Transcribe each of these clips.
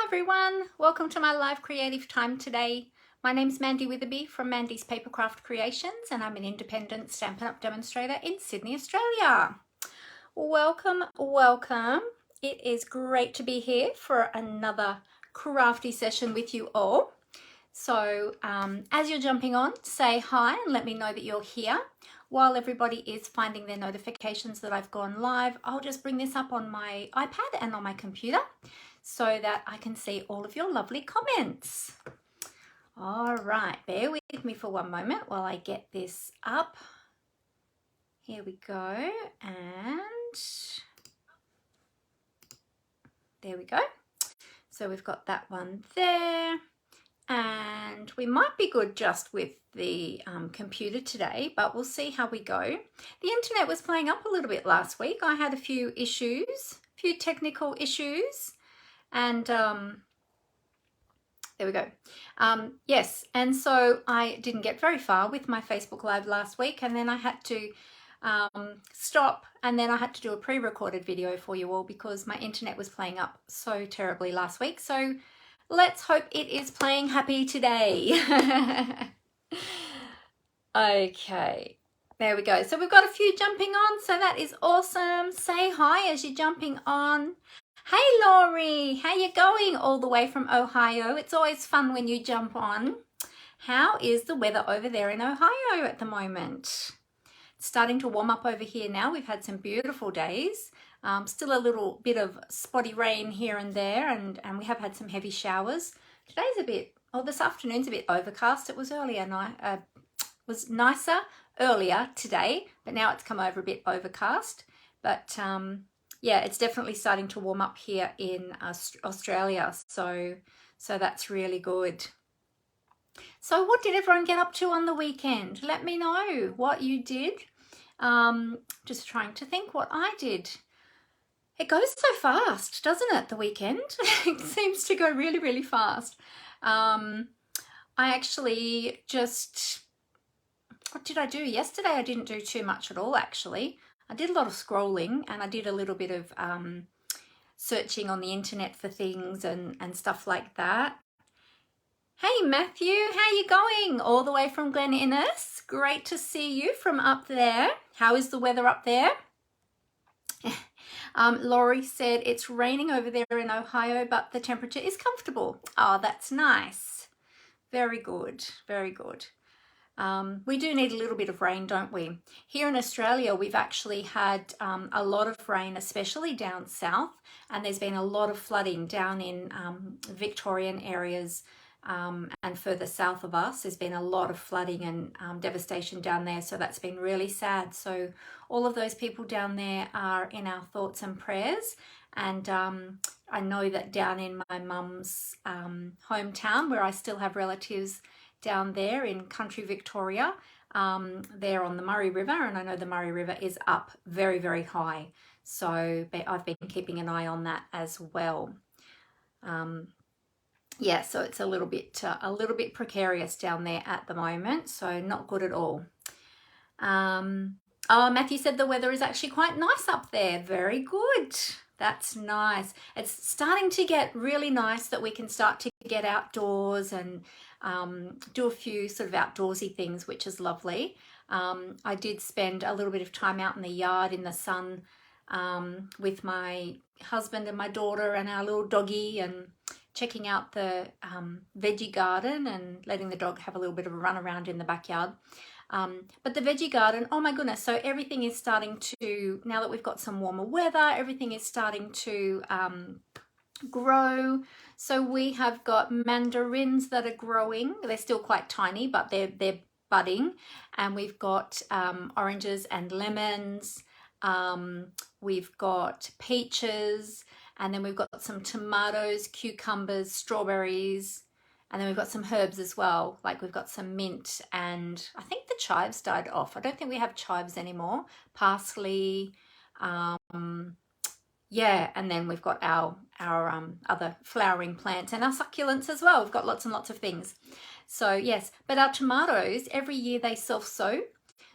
everyone, welcome to my live creative time today. My name's Mandy Witherby from Mandy's Papercraft Creations, and I'm an independent Stampin' Up! Demonstrator in Sydney, Australia. Welcome, welcome. It is great to be here for another crafty session with you all. So as you're jumping on, say hi and let me know that you're here. While everybody is finding their notifications that I've gone live, I'll just bring this up on my iPad and on my computer so that I can see all of your lovely comments. All right, bear with me for one moment while I get this up. Here we go, and there we go. So we've got that one there, and we might be good just with the computer today, but we'll see how we go. The internet was playing up a little bit last week. I had a few issues, a few technical issues, and there we go. Yes, and so I didn't get very far with my Facebook Live last week, and then I had to stop, and then I had to do a pre-recorded video for you all because my internet was playing up so terribly last week. So let's hope it is playing happy today. Okay, there we go. So we've got a few jumping on, so that is awesome. Say hi as you're jumping on. Hey Laurie, how you going all the way from Ohio? It's always fun when you jump on. How is the weather over there in Ohio at the moment? It's starting to warm up over here now. We've had some beautiful days. Still a little bit of spotty rain here and there, and we have had some heavy showers. Today's a bit, this afternoon's a bit overcast. It was was nicer earlier today, but now it's come over a bit overcast. But yeah, it's definitely starting to warm up here in Australia, so that's really good. So what did everyone get up to on the weekend? Let me know what you did. Just trying to think what I did. It goes so fast, doesn't it, the weekend? It seems to go really, really fast. I actually just, what did I do? Yesterday I didn't do too much at all, actually. I did a lot of scrolling, and I did a little bit of searching on the internet for things and stuff like that. Hey Matthew, how you going? All the way from Glen Innes. Great to see you from up there. How is the weather up there? Laurie said it's raining over there in Ohio, but the temperature is comfortable. Oh, that's nice. Very good, very good. We do need a little bit of rain, don't we? Here in Australia, we've actually had a lot of rain, especially down south, and there's been a lot of flooding down in Victorian areas and further south of us. There's been a lot of flooding and devastation down there, so that's been really sad. So all of those people down there are in our thoughts and prayers, and I know that down in my mum's hometown, where I still have relatives down there in country Victoria, there on the Murray River, and I know the Murray River is up very, very high, so I've been keeping an eye on that as well. Yeah, so it's a little bit precarious down there at the moment, so not good at all. Oh, Matthew said the weather is actually quite nice up there. Very good. That's nice. It's starting to get really nice that we can start to get outdoors and do a few sort of outdoorsy things, which is lovely. I did spend a little bit of time out in the yard in the sun with my husband and my daughter and our little doggy, and checking out the veggie garden and letting the dog have a little bit of a run around in the backyard. But the veggie garden, oh my goodness, so everything is starting to, now that we've got some warmer weather, everything is starting to grow. So we have got mandarins that are growing. They're still quite tiny, but they're budding. And we've got oranges and lemons. We've got peaches, and then we've got some tomatoes, cucumbers, strawberries, and then we've got some herbs as well. Like we've got some mint, and I think the chives died off. I don't think we have chives anymore. Parsley, yeah, and then we've got our other flowering plants and our succulents as well. We've got lots and lots of things. So yes, but our tomatoes, every year they self-sow.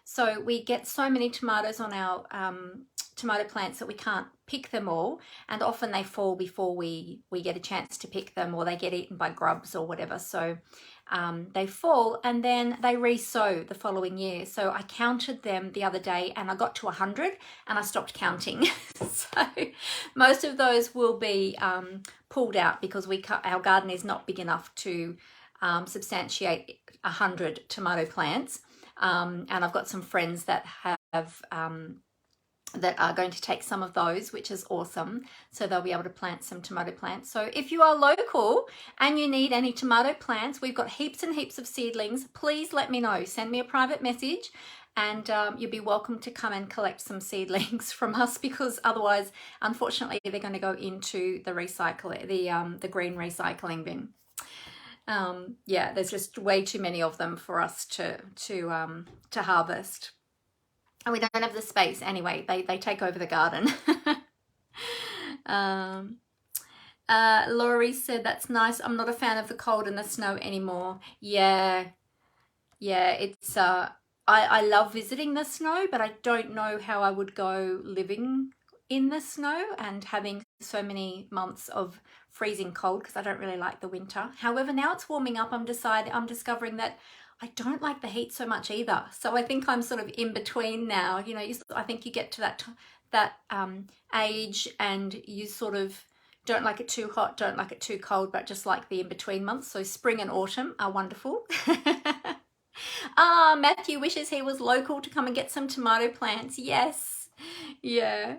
So we get so many tomatoes on our tomato plants that we can't pick them all, and often they fall before we get a chance to pick them, or they get eaten by grubs or whatever. So they fall and then they re-sow the following year. So I counted them the other day and I got to 100 and I stopped counting. So most of those will be pulled out because our garden is not big enough to substantiate 100 tomato plants. And I've got some friends that have that are going to take some of those, which is awesome. So they'll be able to plant some tomato plants. So if you are local and you need any tomato plants, we've got heaps and heaps of seedlings. Please let me know. Send me a private message and you'll be welcome to come and collect some seedlings from us, because otherwise, unfortunately, they're going to go into the the green recycling bin. Yeah, there's just way too many of them for us to harvest. And we don't have the space anyway. They take over the garden. Laurie said, that's nice. I'm not a fan of the cold and the snow anymore. Yeah, it's I love visiting the snow, but I don't know how I would go living in the snow and having so many months of freezing cold, because I don't really like the winter. However, now it's warming up, I'm discovering that I don't like the heat so much either. So I think I'm sort of in between now. You know, I think you get to that age and you sort of don't like it too hot, don't like it too cold, but just like the in-between months. So spring and autumn are wonderful. Matthew wishes he was local to come and get some tomato plants. Yes, yeah.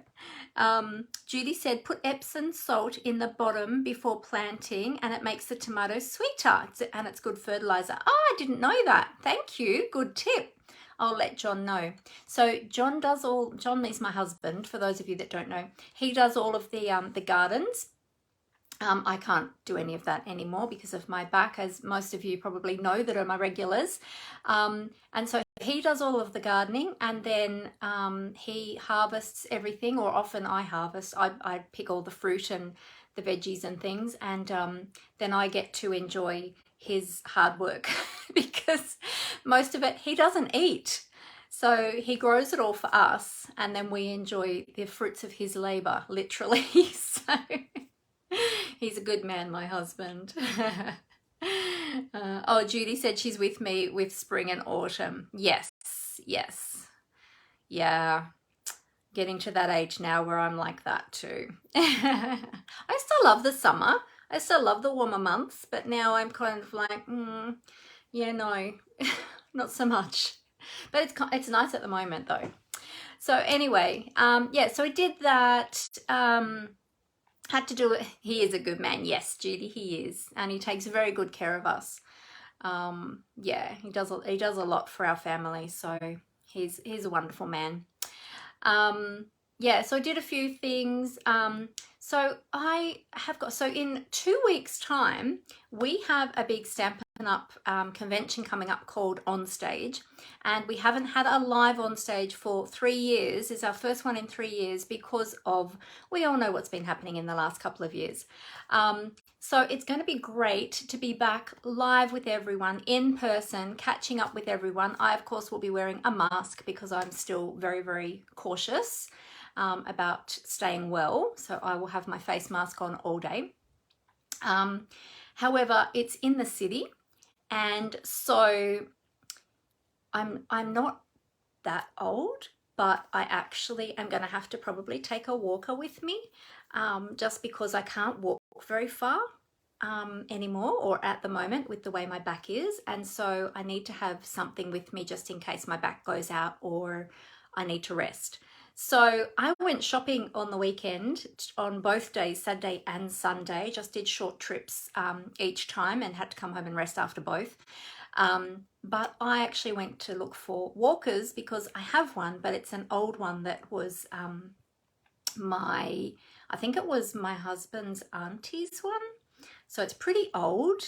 Judy said, put Epsom salt in the bottom before planting and it makes the tomatoes sweeter and it's good fertilizer. Oh, I didn't know that. Thank you. Good tip. I'll let John know. So John is my husband, for those of you that don't know. He does all of the gardens. I can't do any of that anymore because of my back, as most of you probably know that are my regulars. And so he does all of the gardening, and then he harvests everything, or often I harvest. I pick all the fruit and the veggies and things, and then I get to enjoy his hard work because most of it he doesn't eat. So he grows it all for us, and then we enjoy the fruits of his labor, literally. So he's a good man, my husband. Oh, Judy said she's with me with spring and autumn. Yes. Yeah. Getting to that age now where I'm like that too. I still love the summer. I still love the warmer months, but now I'm kind of like, yeah, no, not so much. But it's nice at the moment though. So anyway, yeah, so I did that. Had to do it. He is a good man. Yes, Judy, he is. And he takes very good care of us. Yeah, he does a lot for our family. So he's a wonderful man. Yeah, so I did a few things. So in 2 weeks' time, we have a big Stampin' Up convention coming up called On Stage, and we haven't had a live on stage for 3 years. It's our first one in 3 years because of, we all know what's been happening in the last couple of years. So it's going to be great to be back live with everyone in person, catching up with everyone. I, of course, will be wearing a mask because I'm still very, very cautious about staying well. So I will have my face mask on all day. However, it's in the city, and so I'm not that old, but I actually am going to have to probably take a walker with me, just because I can't walk very far anymore, or at the moment with the way my back is, and so I need to have something with me just in case my back goes out or I need to rest. So I went shopping on the weekend on both days, Saturday and Sunday, just did short trips each time and had to come home and rest after both. But I actually went to look for walkers because I have one, but it's an old one that was I think it was my husband's auntie's one. So it's pretty old.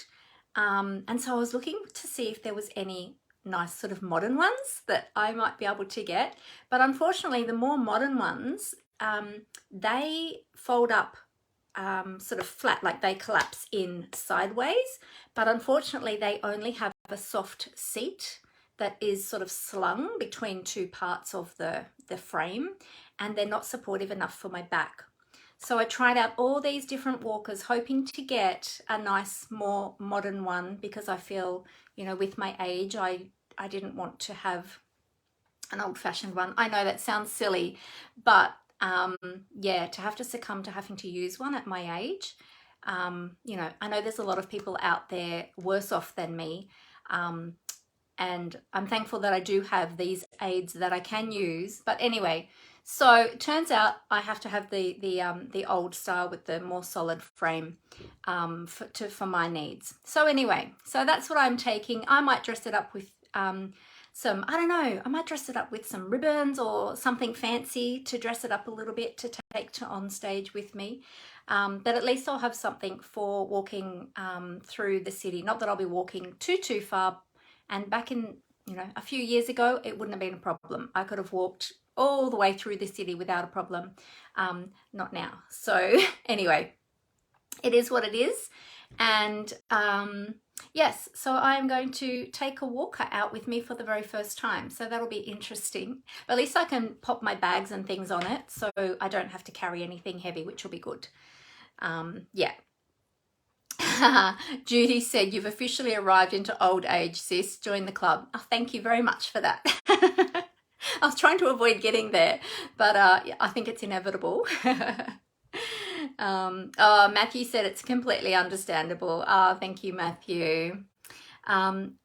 And so I was looking to see if there was any nice sort of modern ones that I might be able to get, but unfortunately the more modern ones, they fold up sort of flat, like they collapse in sideways, but unfortunately they only have a soft seat that is sort of slung between two parts of the frame, and they're not supportive enough for my back. So I tried out all these different walkers, hoping to get a nice, more modern one, because I feel, you know, with my age, I didn't want to have an old-fashioned one. I know that sounds silly, but yeah, to have to succumb to having to use one at my age, you know, I know there's a lot of people out there worse off than me, and I'm thankful that I do have these aids that I can use. But anyway, so it turns out I have to have the old style with the more solid frame for my needs. So anyway, so that's what I'm taking. I might dress it up with some, I don't know, I might dress it up with some ribbons or something fancy to dress it up a little bit to take to on stage with me. But at least I'll have something for walking through the city. Not that I'll be walking too far. And back in, you know, a few years ago, it wouldn't have been a problem. I could have walked all the way through the city without a problem. Not now. So anyway, it is what it is. And yes, so I'm going to take a walker out with me for the very first time. So that'll be interesting. But at least I can pop my bags and things on it, so I don't have to carry anything heavy, which will be good. Yeah. Judy said, you've officially arrived into old age, sis. Join the club. Oh, thank you very much for that. I was trying to avoid getting there, but I think it's inevitable. Oh, Matthew said it's completely understandable. Oh, thank you, Matthew.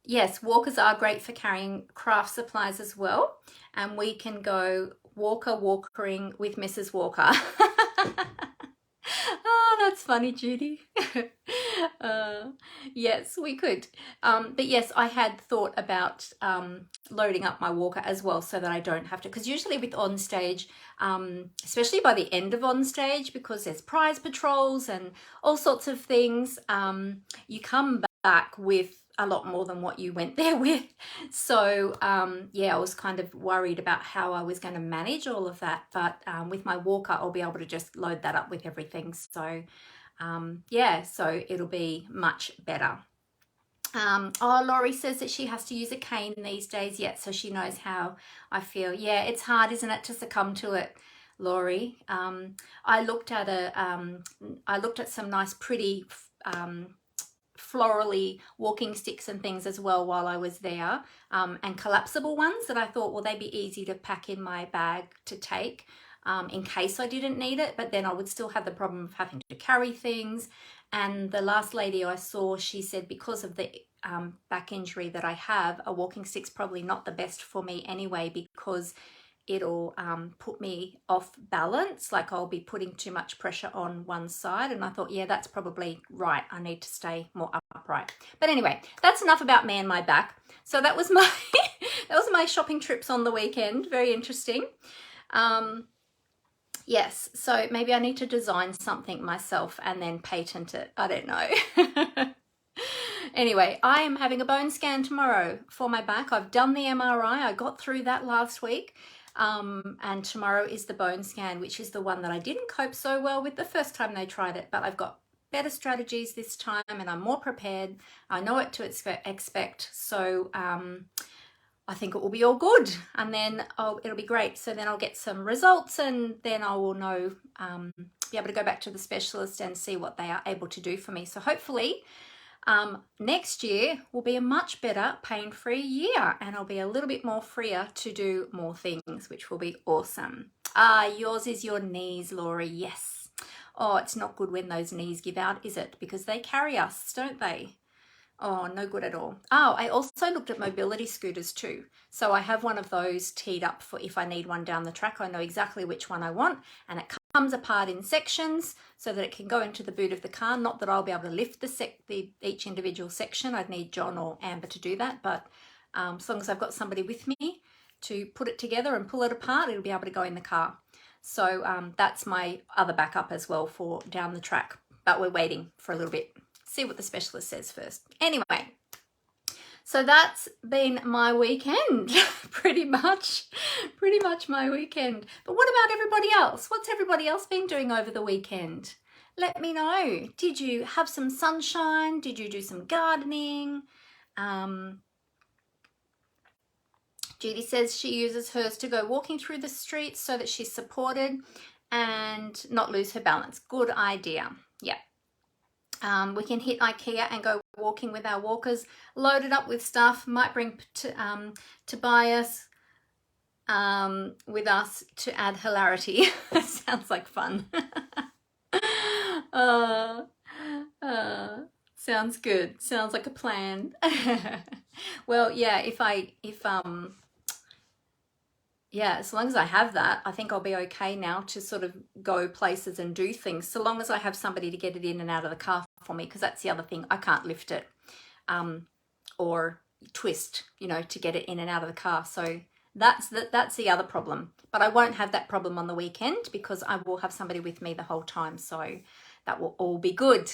Yes, walkers are great for carrying craft supplies as well. And we can go walkering with Mrs. Walker. Oh, that's funny, Judy. Yes, we could. But yes, I had thought about loading up my walker as well, so that I don't have to, because usually with on stage, especially by the end of on stage, because there's prize patrols and all sorts of things, you come back with a lot more than what you went there with. So yeah, I was kind of worried about how I was going to manage all of that, but with my walker I'll be able to just load that up with everything. So yeah, so it'll be much better. Oh, Laurie says that she has to use a cane these days yet, so she knows how I feel. Yeah, it's hard, isn't it, to succumb to it, Laurie. I looked at some nice pretty florally walking sticks and things as well while I was there, and collapsible ones that I thought, well, they'd be easy to pack in my bag to take in case I didn't need it, but then I would still have the problem of having to carry things. And the last lady I saw, she said because of the back injury that I have, a walking stick's probably not the best for me anyway, because it'll put me off balance, like I'll be putting too much pressure on one side. And I thought, yeah, that's probably right, I need to stay more upright. But anyway, that's enough about me and my back. So that was my that was my shopping trips on the weekend. Very interesting. Yes, so maybe I need to design something myself and then patent it. I don't know. Anyway, I am having a bone scan tomorrow for my back. I've done the MRI. I got through that last week. And tomorrow is the bone scan, which is the one that I didn't cope so well with the first time they tried it, but I've got better strategies this time and I'm more prepared. I know what to expect. So I think it will be all good, and then it'll be great. So then I'll get some results, and then I will know, be able to go back to the specialist and see what they are able to do for me. So hopefully next year will be a much better pain-free year, and I'll be a little bit more freer to do more things, which will be awesome. Yours is your knees, Laurie. Yes. Oh, it's not good when those knees give out, is it? Because they carry us, don't they? Oh, no good at all. Oh, I also looked at mobility scooters too. So I have one of those teed up for if I need one down the track. I know exactly which one I want, and it comes apart in sections so that it can go into the boot of the car. Not that I'll be able to lift each individual section. I'd need John or Amber to do that, but as long as I've got somebody with me to put it together and pull it apart, it'll be able to go in the car. So that's my other backup as well for down the track, but we're waiting for a little bit. See what the specialist says first. Anyway, so that's been my weekend, pretty much my weekend. But what about everybody else? What's everybody else been doing over the weekend? Let me know. Did you have some sunshine? Did you do some gardening? Judy says she uses hers to go walking through the streets so that she's supported and not lose her balance. Good idea. Yeah. We can hit IKEA and go walking with our walkers, loaded up with stuff. Might bring Tobias with us to add hilarity. Sounds like fun. Sounds good. Sounds like a plan. Well, yeah, yeah, as long as I have that, I think I'll be okay now to sort of go places and do things, so long as I have somebody to get it in and out of the car for me, because that's the other thing. I can't lift it or twist, you know, to get it in and out of the car. So that's the other problem. But I won't have that problem on the weekend because I will have somebody with me the whole time. So that will all be good.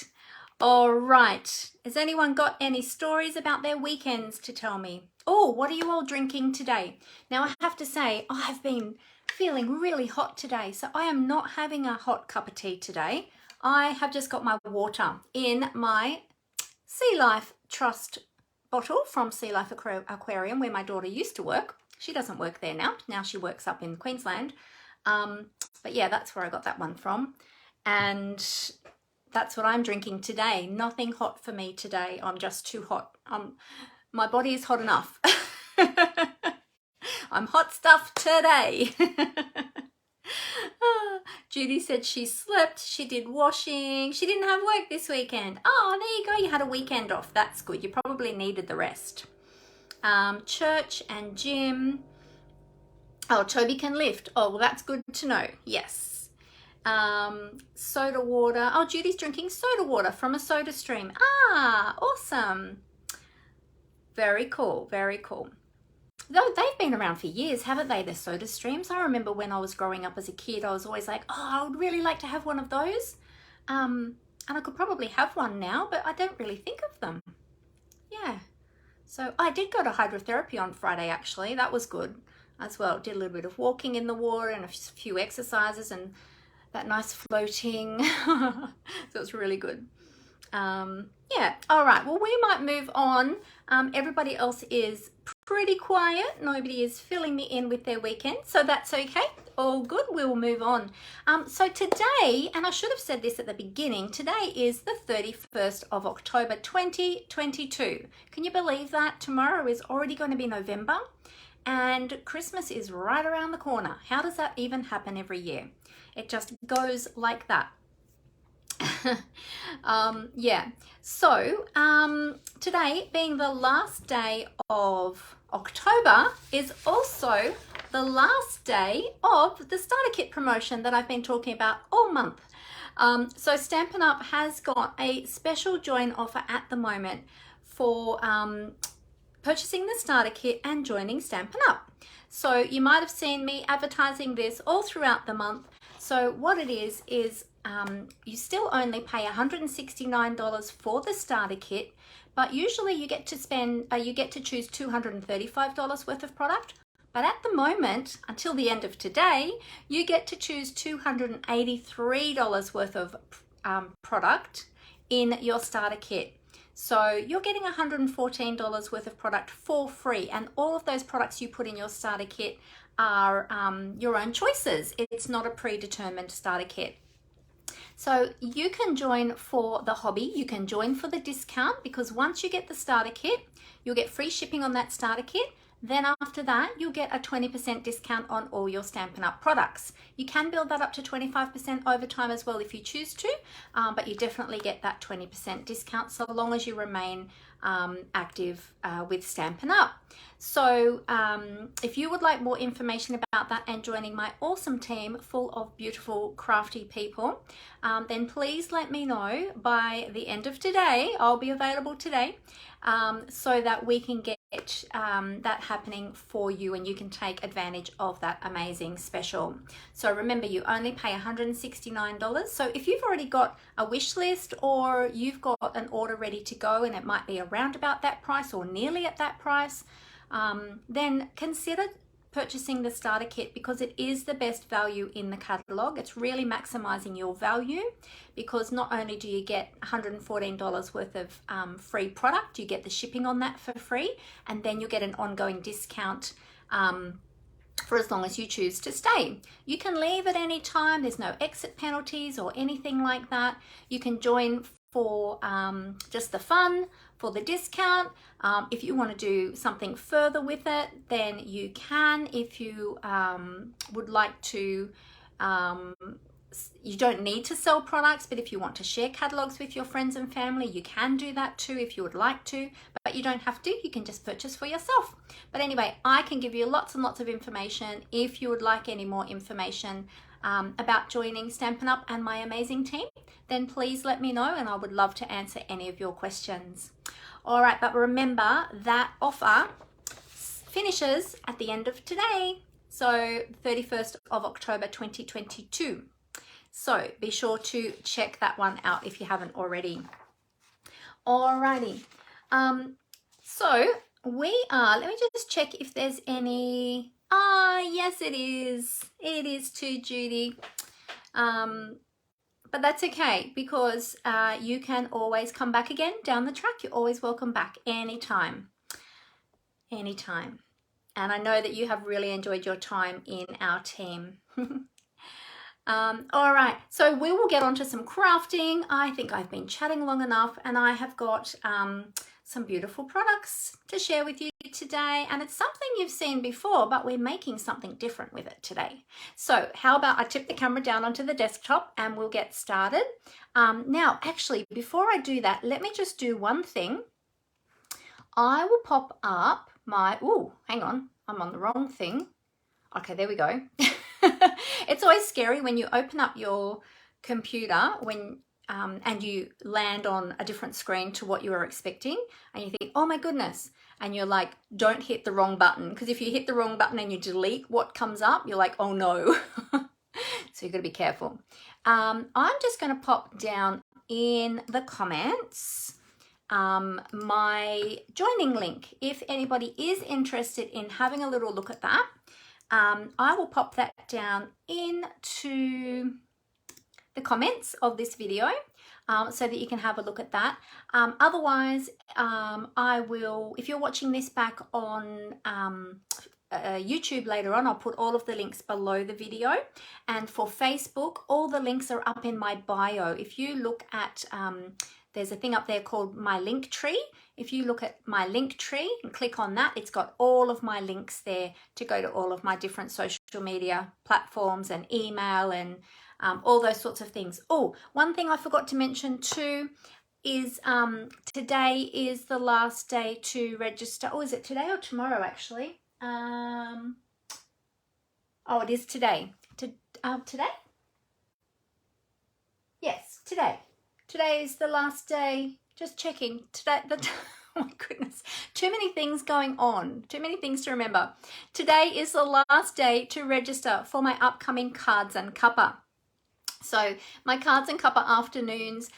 All right. Has anyone got any stories about their weekends to tell me? Oh, what are you all drinking today? Now, I have to say, I've been feeling really hot today, so I am not having a hot cup of tea today. I have just got my water in my Sea Life Trust bottle from Sea Life Aquarium, where my daughter used to work. She doesn't work there now. Now she works up in Queensland. But yeah, that's where I got that one from. And that's what I'm drinking today. Nothing hot for me today. I'm just too hot. My body is hot enough. I'm hot stuff today. Judy said she slept, she did washing, she didn't have work this weekend. Oh, there you go, you had a weekend off. That's good. You probably needed the rest. Church and gym. Oh, Toby can lift. Oh, well, that's good to know. Yes. Soda water. Oh, Judy's drinking soda water from a soda stream. Ah, awesome. Very cool, very cool. Though they've been around for years, haven't they, the soda streams? I remember when I was growing up as a kid, I was always like, oh, I would really like to have one of those. And I could probably have one now, but I don't really think of them. Yeah. So I did go to hydrotherapy on Friday, actually. That was good as well. Did a little bit of walking in the water and a few exercises and that nice floating. So it was really good. Yeah, all right, well, we might move on. Everybody else is pretty quiet. Nobody is filling me in with their weekend, so that's okay. All good. We will move on. So today, and I should have said this at the beginning, today is the 31st of October 2022. Can you believe that? Tomorrow is already going to be November and Christmas is right around the corner. How does that even happen every year? It just goes like that. Yeah, so today being the last day of October is also the last day of the starter kit promotion that I've been talking about all month. So Stampin' Up has got a special join offer at the moment for purchasing the starter kit and joining Stampin' Up. So you might have seen me advertising this all throughout the month. So what it is you still only pay $169 for the starter kit, but usually you get to choose $235 worth of product. But at the moment, until the end of today, you get to choose $283 worth of product in your starter kit. So you're getting $114 worth of product for free, and all of those products you put in your starter kit are your own choices. It's not a predetermined starter kit. So you can join for the hobby, you can join for the discount, because once you get the starter kit, you'll get free shipping on that starter kit. Then after that, you'll get a 20% discount on all your Stampin' Up products. You can build that up to 25% over time as well if you choose to, but you definitely get that 20% discount so long as you remain active with Stampin' Up. So if you would like more information about that and joining my awesome team full of beautiful crafty people, then please let me know by the end of today. I'll be available today so that we can get that happening for you and you can take advantage of that amazing special. So remember, you only pay $169. So if you've already got a wish list or you've got an order ready to go and it might be around about that price or nearly at that price, then consider purchasing the starter kit, because it is the best value in the catalog. It's really maximizing your value, because not only do you get $114 worth of free product, you get the shipping on that for free, and then you get an ongoing discount for as long as you choose to stay. You can leave at any time. There's no exit penalties or anything like that. You can join for just the fun, for the discount. If you want to do something further with it, then you can. If you would like to, you don't need to sell products, but if you want to share catalogs with your friends and family, you can do that too if you would like to, but you don't have to. You can just purchase for yourself. But anyway, I can give you lots and lots of information. If you would like any more information about joining Stampin' Up! And my amazing team, then please let me know and I would love to answer any of your questions. All right, but remember that offer finishes at the end of today, so 31st of October 2022. So be sure to check that one out if you haven't already. Alrighty, so we are, let me just check if there's any, yes it is too, Judy. But that's okay, because you can always come back again down the track. You're always welcome back anytime. Anytime. And I know that you have really enjoyed your time in our team. All right, so we will get on to some crafting. I think I've been chatting long enough, and I have got some beautiful products to share with you today, and it's something you've seen before, but we're making something different with it today. So how about I tip the camera down onto the desktop and we'll get started. Now, actually, before I do that, let me just do one thing. I will pop up my, hang on, I'm on the wrong thing. Okay, there we go. It's always scary when you open up your computer and you land on a different screen to what you were expecting, and you think, oh my goodness, and you're like, don't hit the wrong button, because if you hit the wrong button and you delete what comes up, you're like, oh no. So you've got to be careful. I'm just going to pop down in the comments my joining link. If anybody is interested in having a little look at that, I will pop that down into the comments of this video so that you can have a look at that. Otherwise, I will, if you're watching this back on YouTube later on, I'll put all of the links below the video. And for Facebook, all the links are up in my bio. If you look at, there's a thing up there called my link tree. If you look at my link tree and click on that, it's got all of my links there to go to all of my different social media platforms and email and all those sorts of things. Oh, one thing I forgot to mention too is today is the last day to register. Oh, is it today or tomorrow actually? Oh, it is today. Today? Yes, today. Today is the last day. Just checking. Today, oh my goodness, too many things going on. Too many things to remember. Today is the last day to register for my upcoming Cards and Cuppa. So my Cards and Cuppa afternoons,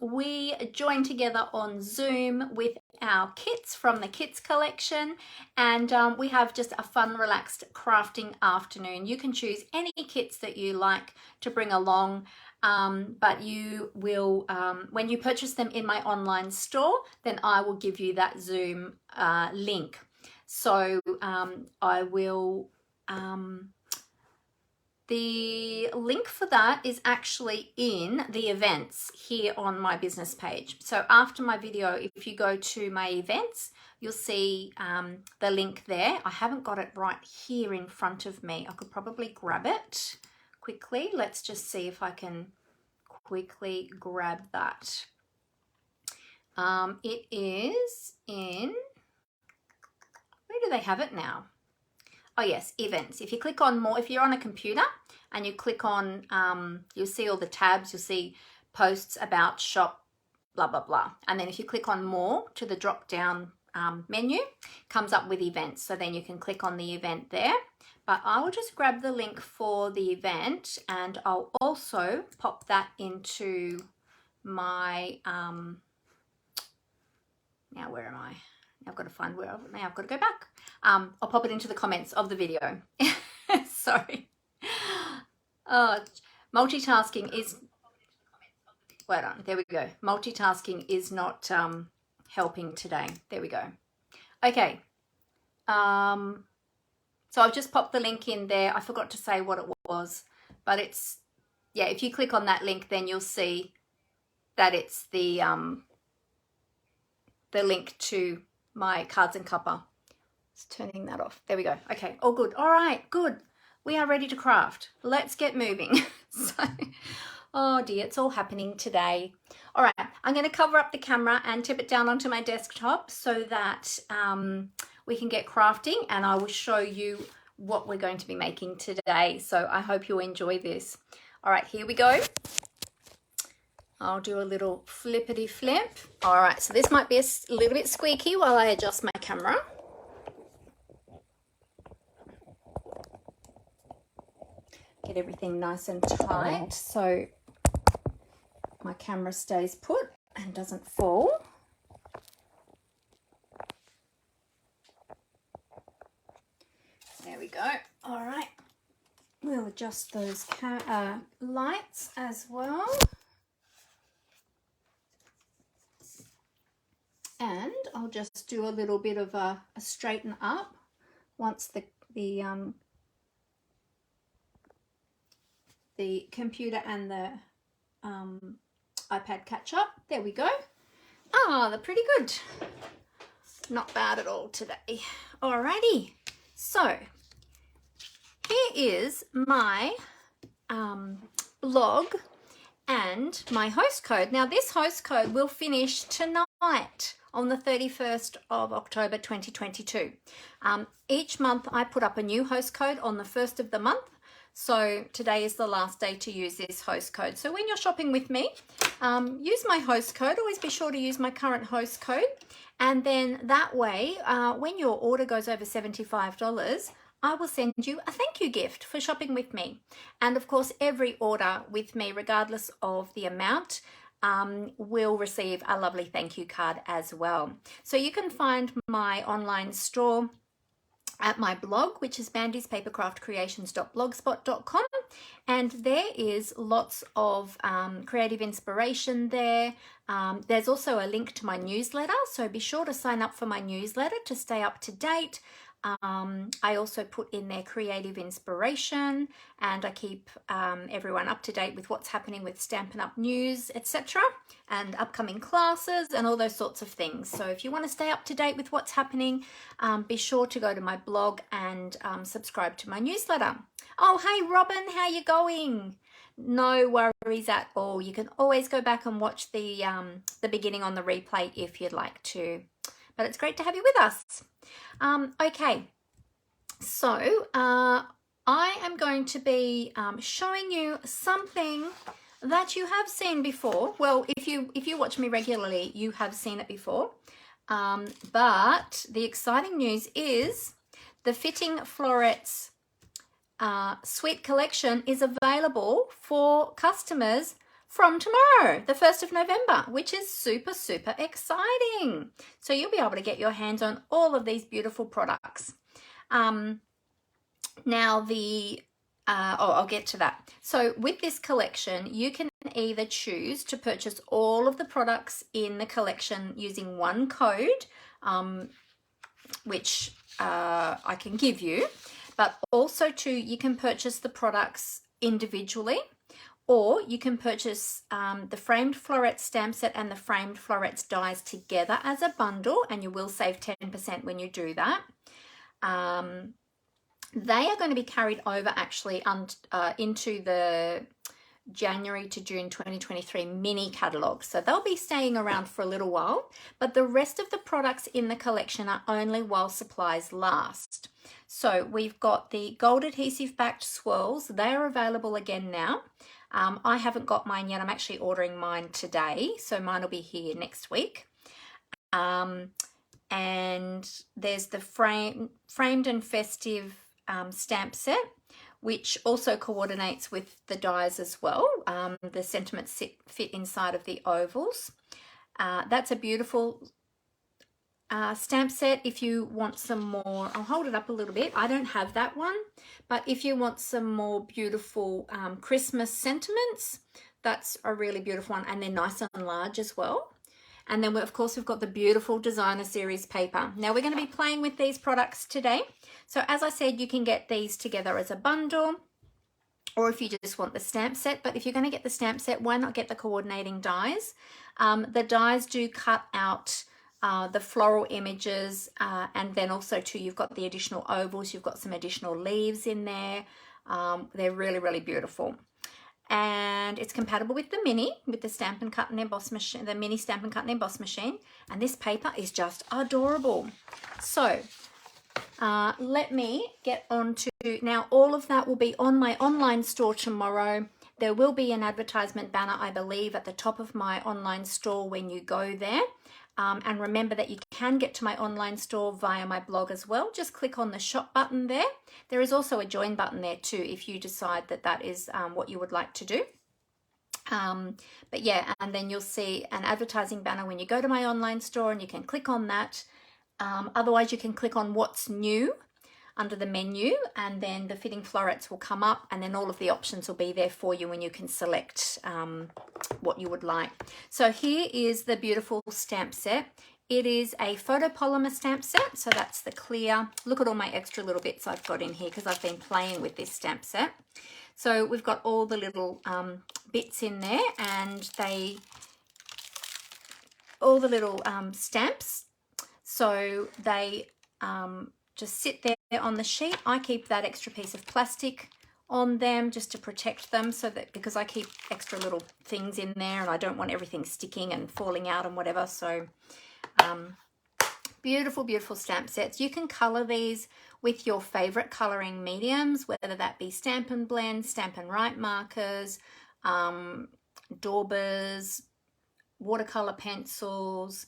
we join together on Zoom with our kits from the kits collection, and we have just a fun, relaxed crafting afternoon. You can choose any kits that you like to bring along, but you will, when you purchase them in my online store, then I will give you that Zoom link. So I will... the link for that is actually in the events here on my business page. So after my video, if you go to my events, you'll see the link there. I haven't got it right here in front of me. I could probably grab it quickly. Let's just see if I can quickly grab that. It is in, where do they have it now? Oh yes, events. If you click on more, if you're on a computer and you click on, you'll see all the tabs, you'll see posts, about, shop, blah, blah, blah. And then if you click on more to the drop down menu, comes up with events. So then you can click on the event there. But I will just grab the link for the event, and I'll also pop that into my, now where am I? I've got to find where, now I've got to go back. I'll pop it into the comments of the video. Sorry. Oh, multitasking is, wait on, there we go. Multitasking is not helping today. There we go. Okay. So I've just popped the link in there. I forgot to say what it was, but it's, yeah, if you click on that link, then you'll see that it's the link to my cards and cuppa. Just turning that off. There we go. Okay, all good. All right, good. We are ready to craft. Let's get moving. So, oh dear, it's all happening today. All right, I'm going to cover up the camera and tip it down onto my desktop so that we can get crafting, and I will show you what we're going to be making today. So I hope you enjoy this. All right, here we go. I'll do a little flippity flip. All right, so this might be a little bit squeaky while I adjust my camera. Get everything nice and tight so my camera stays put and doesn't fall. There we go. All right, we'll adjust those lights as well. And I'll just do a little bit of a straighten up once the computer and the iPad catch up. There we go. Ah, they're pretty good. Not bad at all today. Alrighty. So here is my blog and my host code. Now this host code will finish tonight on the 31st of October 2022. Each month I put up a new host code on the 1st of the month. So today is the last day to use this host code. So when you're shopping with me, use my host code. Always be sure to use my current host code. And then that way, when your order goes over $75, I will send you a thank you gift for shopping with me. And of course, every order with me, regardless of the amount, will receive a lovely thank you card as well. So you can find my online store at my blog, which is mandyspapercraftcreations.blogspot.com, and there is lots of creative inspiration there. There's also a link to my newsletter, so be sure to sign up for my newsletter to stay up to date. I also put in there creative inspiration, and I keep everyone up to date with what's happening with Stampin' Up! News, etc., and upcoming classes and all those sorts of things. So if you want to stay up to date with what's happening, be sure to go to my blog and subscribe to my newsletter. Oh, hey Robin, how you going? No worries at all. You can always go back and watch the beginning on the replay if you'd like to. But it's great to have you with us. Okay, so I am going to be showing you something that you have seen before. Well, if you watch me regularly, you have seen it before. But the exciting news is the Fitting Florets Suite Collection is available for customers from tomorrow, the 1st of November, which is super, super exciting. So you'll be able to get your hands on all of these beautiful products. Now I'll get to that. So with this collection, you can either choose to purchase all of the products in the collection using one code, which I can give you, but also you can purchase the products individually, or you can purchase the Framed Florets stamp set and the Framed Florets dies together as a bundle, and you will save 10% when you do that. They are going to be carried over actually into the January to June 2023 mini catalogue. So they'll be staying around for a little while, but the rest of the products in the collection are only while supplies last. So we've got the gold adhesive backed swirls. They're available again now. I haven't got mine yet. I'm actually ordering mine today, so mine will be here next week. And there's the framed and festive stamp set, which also coordinates with the dies as well. The sentiments fit inside of the ovals. That's a beautiful stamp set. If you want some more, I'll hold it up a little bit. I don't have that one, but if you want some more beautiful Christmas sentiments, that's a really beautiful one, and they're nice and large as well. And then, of course, we've got the beautiful designer series paper. Now, we're going to be playing with these products today. So as I said, you can get these together as a bundle, or if you just want the stamp set. But if you're going to get the stamp set, why not get the coordinating dies? The dies do cut out the floral images, and then also too, you've got the additional ovals, you've got some additional leaves in there. They're really, really beautiful. And it's compatible with the mini, with the stamp and cut and emboss machine, the mini stamp and cut and emboss machine. And this paper is just adorable. So let me get on to, now all of that will be on my online store tomorrow. There will be an advertisement banner, I believe, at the top of my online store when you go there. And remember that you can get to my online store via my blog as well. Just click on the shop button there. There is also a join button there too if you decide that that is what you would like to do. But yeah, and then you'll see an advertising banner when you go to my online store, and you can click on that. Otherwise, you can click on what's new under the menu, and then the Fitting Florets will come up, and then all of the options will be there for you, and you can select what you would like. So here is the beautiful stamp set. It is a photopolymer stamp set, so that's the clear. Look at all my extra little bits I've got in here because I've been playing with this stamp set. So we've got all the little bits in there, and all the little stamps. So they just sit there on the sheet. I keep that extra piece of plastic on them just to protect them, so that, because I keep extra little things in there and I don't want everything sticking and falling out and whatever. So beautiful, beautiful stamp sets. You can color these with your favorite coloring mediums, whether that be Stampin' Blend, Stampin' Write markers, daubers, watercolor pencils,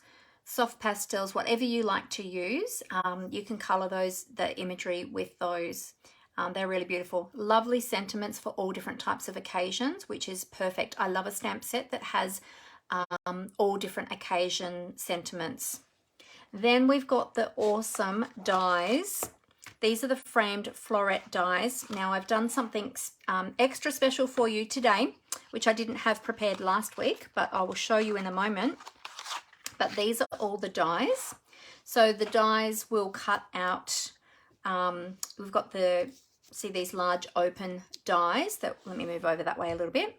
soft pastels, whatever you like to use. You can color the imagery with those. They're really beautiful. Lovely sentiments for all different types of occasions, which is perfect. I love a stamp set that has all different occasion sentiments. Then we've got the awesome dies. These are the framed floret dies. Now I've done something extra special for you today, which I didn't have prepared last week, but I will show you in a moment. But these are all the dies. So the dies will cut out, we've got see these large open dies that, let me move over that way a little bit.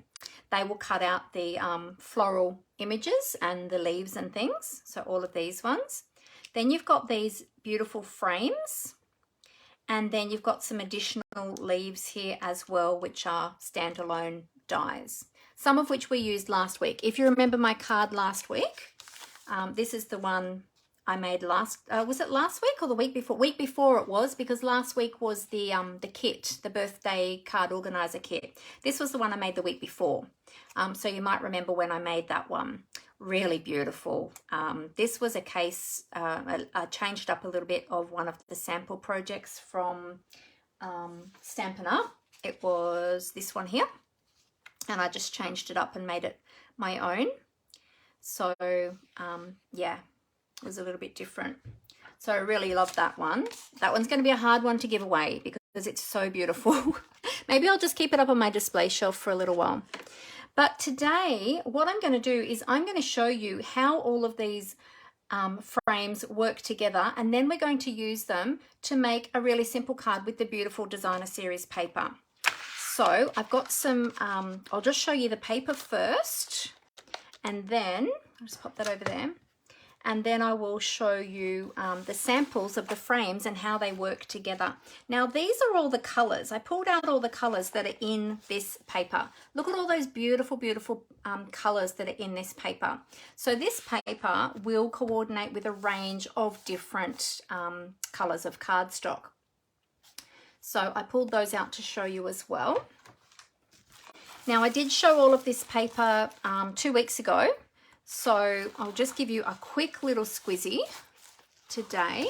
They will cut out the floral images and the leaves and things. So all of these ones. Then you've got these beautiful frames. And then you've got some additional leaves here as well, which are standalone dies. Some of which we used last week. If you remember my card last week, this is the one I made was it last week or the week before? Week before it was, because last week was the kit, the birthday card organizer kit. This was the one I made the week before. So you might remember when I made that one. Really beautiful. This was a case, I changed up a little bit of one of the sample projects from Stampin' Up. It was this one here. And I just changed it up and made it my own. So yeah, it was a little bit different. So I really love that one. That one's going to be a hard one to give away because it's so beautiful. Maybe I'll just keep it up on my display shelf for a little while. But today, what I'm going to do is I'm going to show you how all of these frames work together, and then we're going to use them to make a really simple card with the beautiful designer series paper. So I've got some, I'll just show you the paper first, and then I'll just pop that over there. And then I will show you the samples of the frames and how they work together. Now, these are all the colors. I pulled out all the colors that are in this paper. Look at all those beautiful, beautiful colors that are in this paper. So this paper will coordinate with a range of different colors of cardstock. So I pulled those out to show you as well. Now, I did show all of this paper 2 weeks ago. So I'll just give you a quick little squizzy today.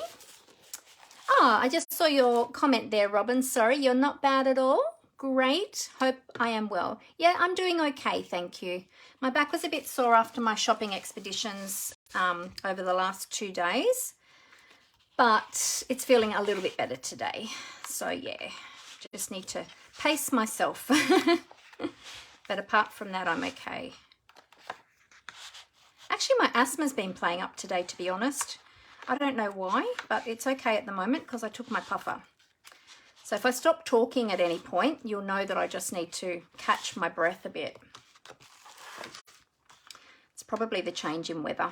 Ah, I just saw your comment there, Robin. Sorry, you're not bad at all. Great. Hope I am well. Yeah, I'm doing okay, thank you. My back was a bit sore after my shopping expeditions over the last 2 days, but it's feeling a little bit better today. So yeah, just need to pace myself. But apart from that, I'm okay. Actually, my asthma's been playing up today, to be honest. I don't know why, but it's okay at the moment because I took my puffer. So if I stop talking at any point, you'll know that I just need to catch my breath a bit. It's probably the change in weather.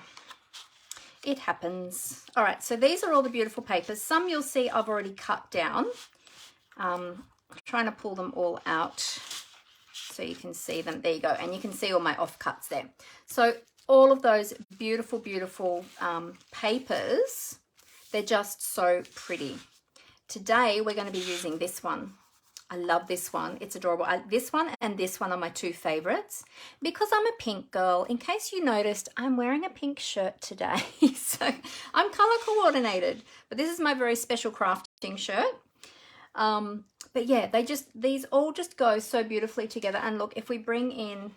It happens. All right, so these are all the beautiful papers. Some you'll see I've already cut down. I'm trying to pull them all out so you can see them. There you go. And you can see all my offcuts there. So all of those beautiful, beautiful papers, they're just so pretty. Today, we're going to be using this one. I love this one. It's adorable. This one and this one are my two favorites because I'm a pink girl. In case you noticed, I'm wearing a pink shirt today. So I'm color coordinated, but this is my very special crafting shirt. But yeah, these all just go so beautifully together. And look, if we bring in,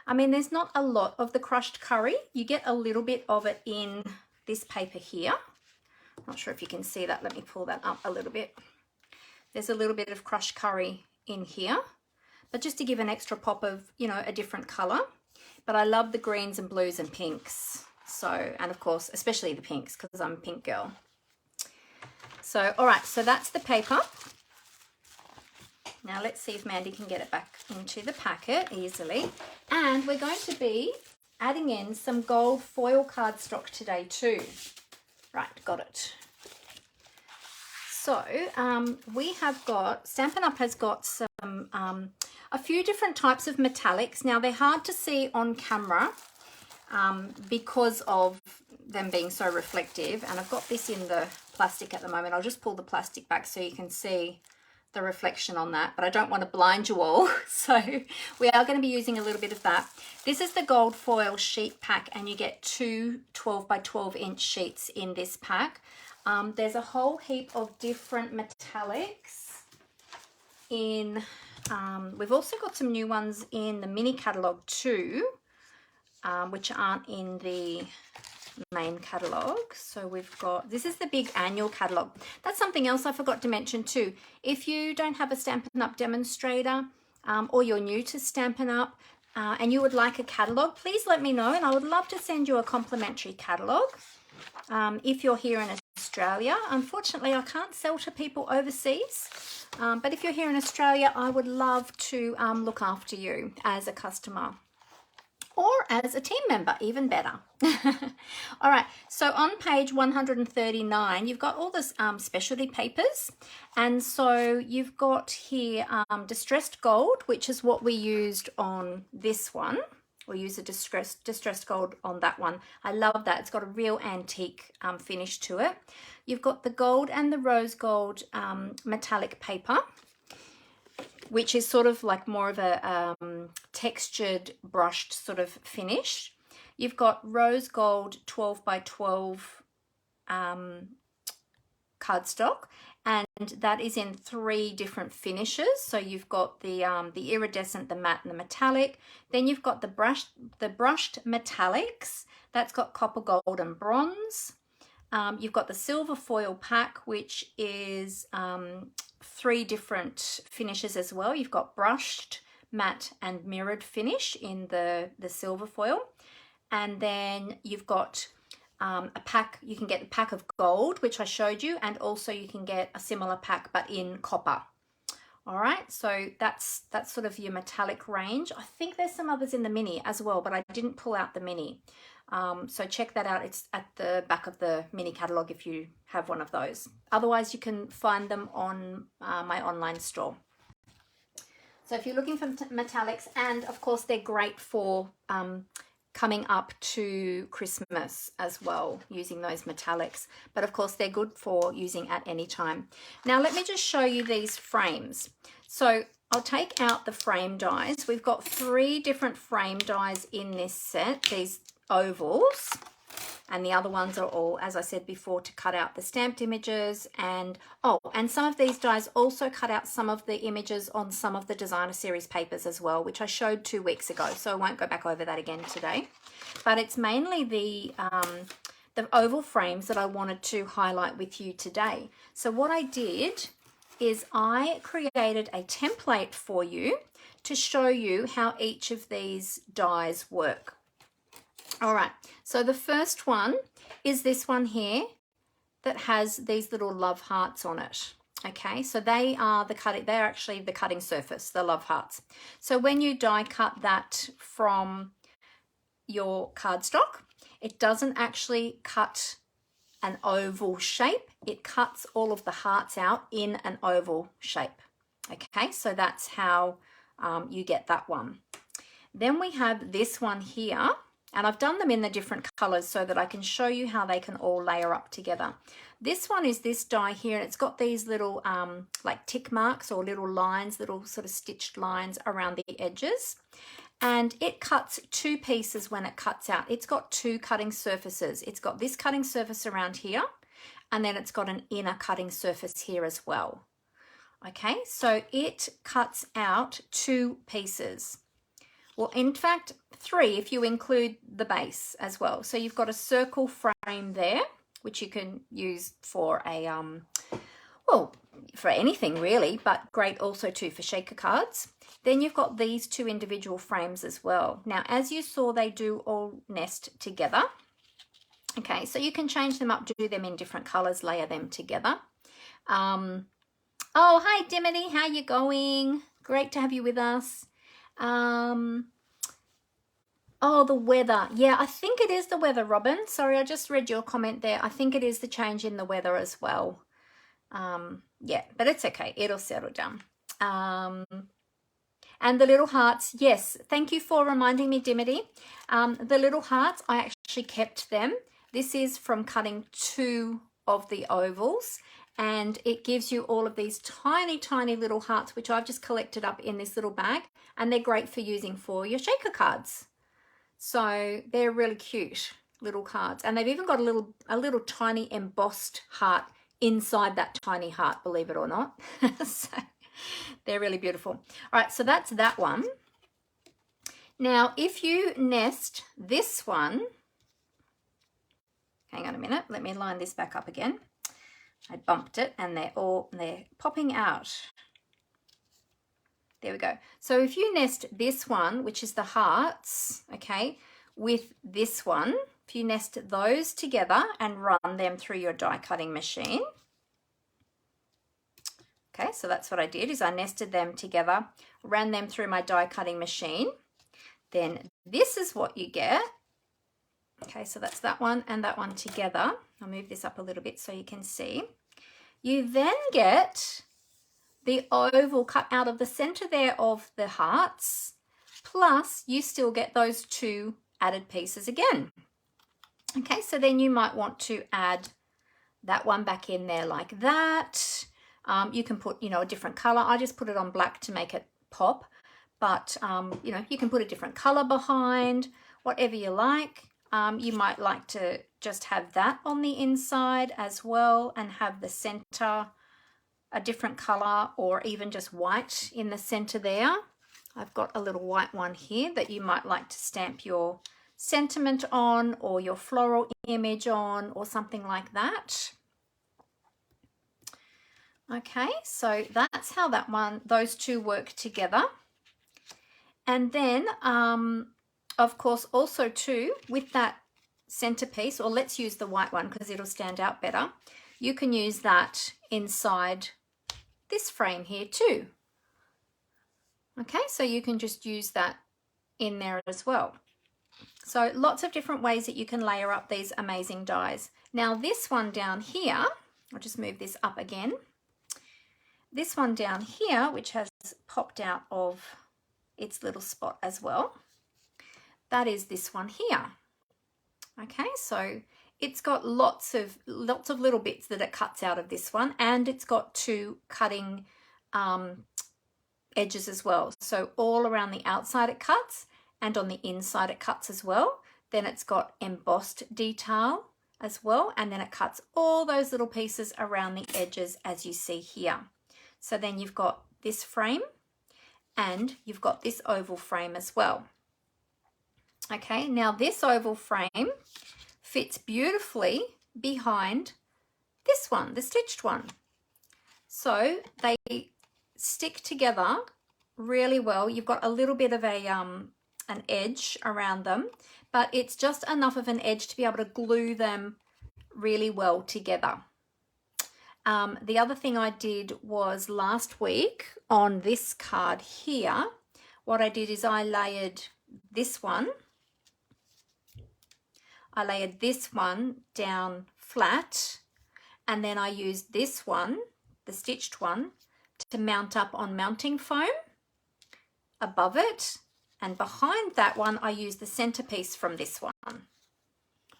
I mean, there's not a lot of the crushed curry. You get a little bit of it in this paper here. Not sure if you can see that. Let me pull that up a little bit. There's a little bit of crushed curry in here, but just to give an extra pop of, you know, a different color. But I love the greens and blues and pinks. So, and of course, especially the pinks because I'm a pink girl. So, all right, so that's the paper. Now let's see if Mandy can get it back into the packet easily. And we're going to be adding in some gold foil cardstock today too. Right, got it. So we have got, Stampin' Up! Has got some, a few different types of metallics. Now they're hard to see on camera because of them being so reflective. And I've got this in the plastic at the moment. I'll just pull the plastic back so you can see the reflection on that, but I don't want to blind you all. So we are going to be using a little bit of that. This is the gold foil sheet pack and you get two 12 by 12 inch sheets in this pack. There's a whole heap of different metallics in, we've also got some new ones in the mini catalogue too, which aren't in the main catalogue. So we've got, this is the big annual catalogue. That's something else I forgot to mention too. If you don't have a Stampin' Up! Demonstrator or you're new to Stampin' Up! And you would like a catalogue, please let me know and I would love to send you a complimentary catalogue. If you're here in Australia, unfortunately I can't sell to people overseas, but if you're here in Australia, I would love to look after you as a customer or as a team member, even better. All right, so on page 139, you've got all this specialty papers. And so you've got here distressed gold, which is what we used on this one. We'll use a distressed gold on that one. I love that. It's got a real antique finish to it. You've got the gold and the rose gold metallic paper, which is sort of like more of a textured brushed sort of finish. You've got rose gold 12 by 12 cardstock, and that is in 3 different finishes. So you've got the iridescent, the matte, and the metallic. Then you've got the brushed metallics. That's got copper, gold, and bronze. You've got the silver foil pack, which is 3 different finishes as well. You've got brushed, matte, and mirrored finish in the silver foil. And then you've got a pack, you can get the pack of gold, which I showed you, and also you can get a similar pack but in copper. All right, so that's sort of your metallic range. I think there's some others in the mini as well, but I didn't pull out the mini. So check that out. It's at the back of the mini catalogue if you have one of those. Otherwise, you can find them on my online store. So if you're looking for metallics, and of course they're great for coming up to Christmas as well, using those metallics. But of course they're good for using at any time. Now let me just show you these frames. So I'll take out the frame dies. We've got 3 different frame dies in this set, these ovals. And the other ones are all, as I said before, to cut out the stamped images. And and some of these dies also cut out some of the images on some of the designer series papers as well, which I showed 2 weeks ago, so I won't go back over that again today. But it's mainly the oval frames that I wanted to highlight with you today. So what I did is I created a template for you to show you how each of these dies work. All right, so the first one is this one here that has these little love hearts on it. Okay, so they are they're actually the cutting surface, the love hearts. So when you die cut that from your cardstock, it doesn't actually cut an oval shape. It cuts all of the hearts out in an oval shape. Okay, so that's how you get that one. Then we have this one here, and I've done them in the different colors so that I can show you how they can all layer up together. This one is this die here, and it's got these little like tick marks or little lines, little sort of stitched lines around the edges. And it cuts two pieces when it cuts out. It's got two cutting surfaces. It's got this cutting surface around here, and then it's got an inner cutting surface here as well. Okay, so it cuts out two pieces. Well, in fact, three if you include the base as well. So you've got a circle frame there, which you can use for a, well, for anything really, but great also too for shaker cards. Then you've got these two individual frames as well. Now, as you saw, they do all nest together. Okay, so you can change them up, do them in different colors, layer them together. Oh, hi Dimity, how you going? Great to have you with us. Oh, the weather. Yeah, I think it is the weather, Robin. Sorry, I just read your comment there. I think it is the change in the weather as well. Yeah, but it's okay. It'll settle down. And the little hearts, yes, thank you for reminding me, Dimity. The little hearts, I actually kept them. This is from cutting two of the ovals, and it gives you all of these tiny, tiny little hearts, which I've just collected up in this little bag, and they're great for using for your shaker cards. So they're really cute little cards, and they've even got a little tiny embossed heart inside that tiny heart, believe it or not. So they're really beautiful. All right, so that's that one. Now, if you nest this one, hang on a minute, let me line this back up again. I bumped it and they're popping out. There we go. So if you nest this one, which is the hearts, okay, with this one, if you nest those together and run them through your die cutting machine. Okay, so that's what I did, is I nested them together, ran them through my die cutting machine. Then this is what you get. Okay, so that's that one and that one together. I'll move this up a little bit so you can see. You then get the oval cut out of the center there of the hearts, plus you still get those two added pieces again. Okay, so then you might want to add that one back in there like that. You can put, you know, a different color. I just put it on black to make it pop, but you know, you can put a different color behind, whatever you like. You might like to just have that on the inside as well and have the center a different color, or even just white in the center there. I've got a little white one here that you might like to stamp your sentiment on, or your floral image on, or something like that. Okay, so that's how those two work together. And then, of course, also too, with that centerpiece, or let's use the white one because it'll stand out better, you can use that inside this frame here too. Okay, so you can just use that in there as well. So lots of different ways that you can layer up these amazing dies. Now this one down here, I'll just move this up again. This one down here, which has popped out of its little spot as well, that is this one here. Okay, so it's got lots of little bits that it cuts out of this one, and it's got two cutting edges as well. So all around the outside it cuts, and on the inside it cuts as well. Then it's got embossed detail as well, and then it cuts all those little pieces around the edges as you see here. So then you've got this frame and you've got this oval frame as well. Okay, now this oval frame fits beautifully behind this one, the stitched one. So they stick together really well. You've got a little bit of a an edge around them, but it's just enough of an edge to be able to glue them really well together. The other thing I did was last week on this card here, what I did is I layered this one. I layered this one down flat, and then I used this one, the stitched one, to mount up on mounting foam above it, and behind that one I used the centerpiece from this one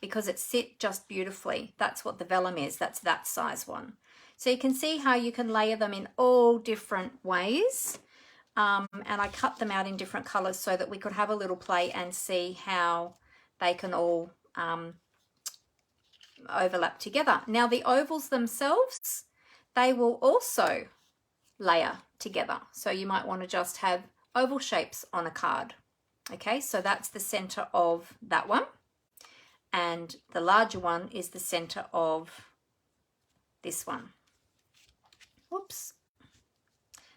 because it sit just beautifully. That's what the vellum is, that's that size one. So you can see how you can layer them in all different ways, and I cut them out in different colors so that we could have a little play and see how they can all overlap together. Now the ovals themselves, they will also layer together, so you might want to just have oval shapes on a card. Okay, so that's the center of that one, and the larger one is the center of this one. Whoops,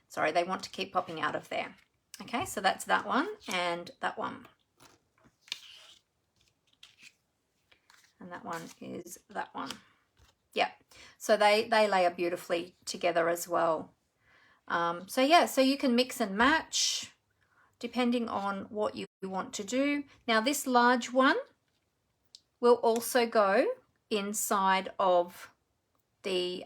sorry, they want to keep popping out of there. Okay, so that's that one and that one, and that one is that one. Yeah, so they layer beautifully together as well. So yeah, so you can mix and match depending on what you want to do. Now this large one will also go inside of the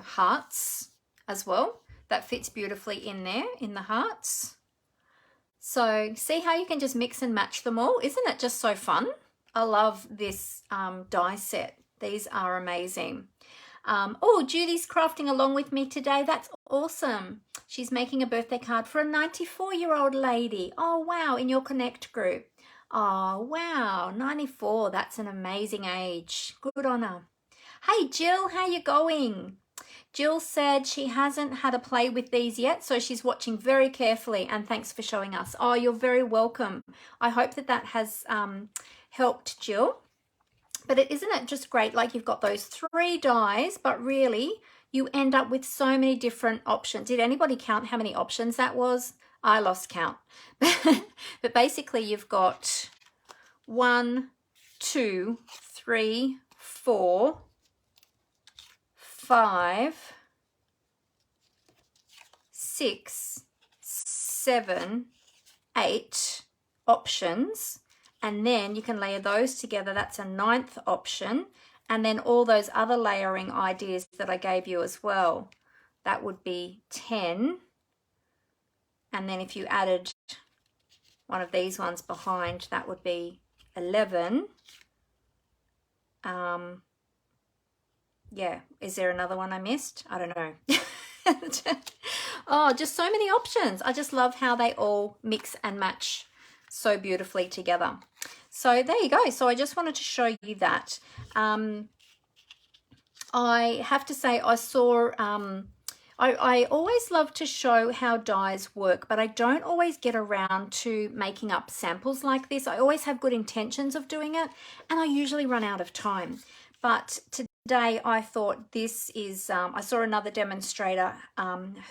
hearts as well. That fits beautifully in there in the hearts. So see how you can just mix and match them all? Isn't it just so fun? I love this die set. These are amazing. Oh, Judy's crafting along with me today. That's awesome. She's making a birthday card for a 94-year-old lady. Oh, wow, in your Connect group. Oh, wow, 94. That's an amazing age. Good on her. Hey, Jill, how you going? Jill said she hasn't had a play with these yet, so she's watching very carefully, and thanks for showing us. Oh, you're very welcome. I hope that that has helped, Jill. But isn't it just great? Like you've got those 3 dies, but really you end up with so many different options. Did anybody count how many options that was? I lost count. But basically you've got 1, 2, 3, 4, 5, 6, 7, 8 options. And then you can layer those together. That's a 9th option. And then all those other layering ideas that I gave you as well, that would be 10. And then if you added one of these ones behind, that would be 11. Yeah, is there another one I missed? I don't know. Oh, just so many options. I just love how they all mix and match so beautifully together. So there you go. So I just wanted to show you that. I have to say I saw, I always love to show how dies work, but I don't always get around to making up samples like this. I always have good intentions of doing it, and I usually run out of time. But today I thought this is, I saw another demonstrator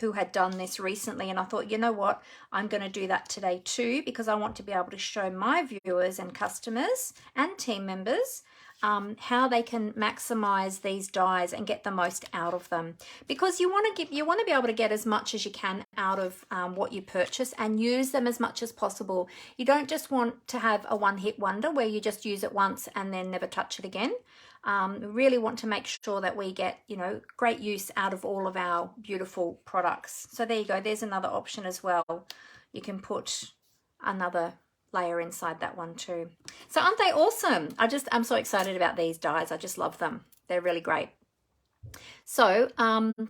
who had done this recently, and I thought, you know what, I'm going to do that today too, because I want to be able to show my viewers and customers and team members how they can maximize these dies and get the most out of them, because you want to be able to get as much as you can out of what you purchase and use them as much as possible. You don't just want to have a one-hit wonder where you just use it once and then never touch it again. We really want to make sure that we get, you know, great use out of all of our beautiful products. So there you go. There's another option as well. You can put another layer inside that one too. So aren't they awesome? I'm so excited about these dies. I just love them. They're really great. So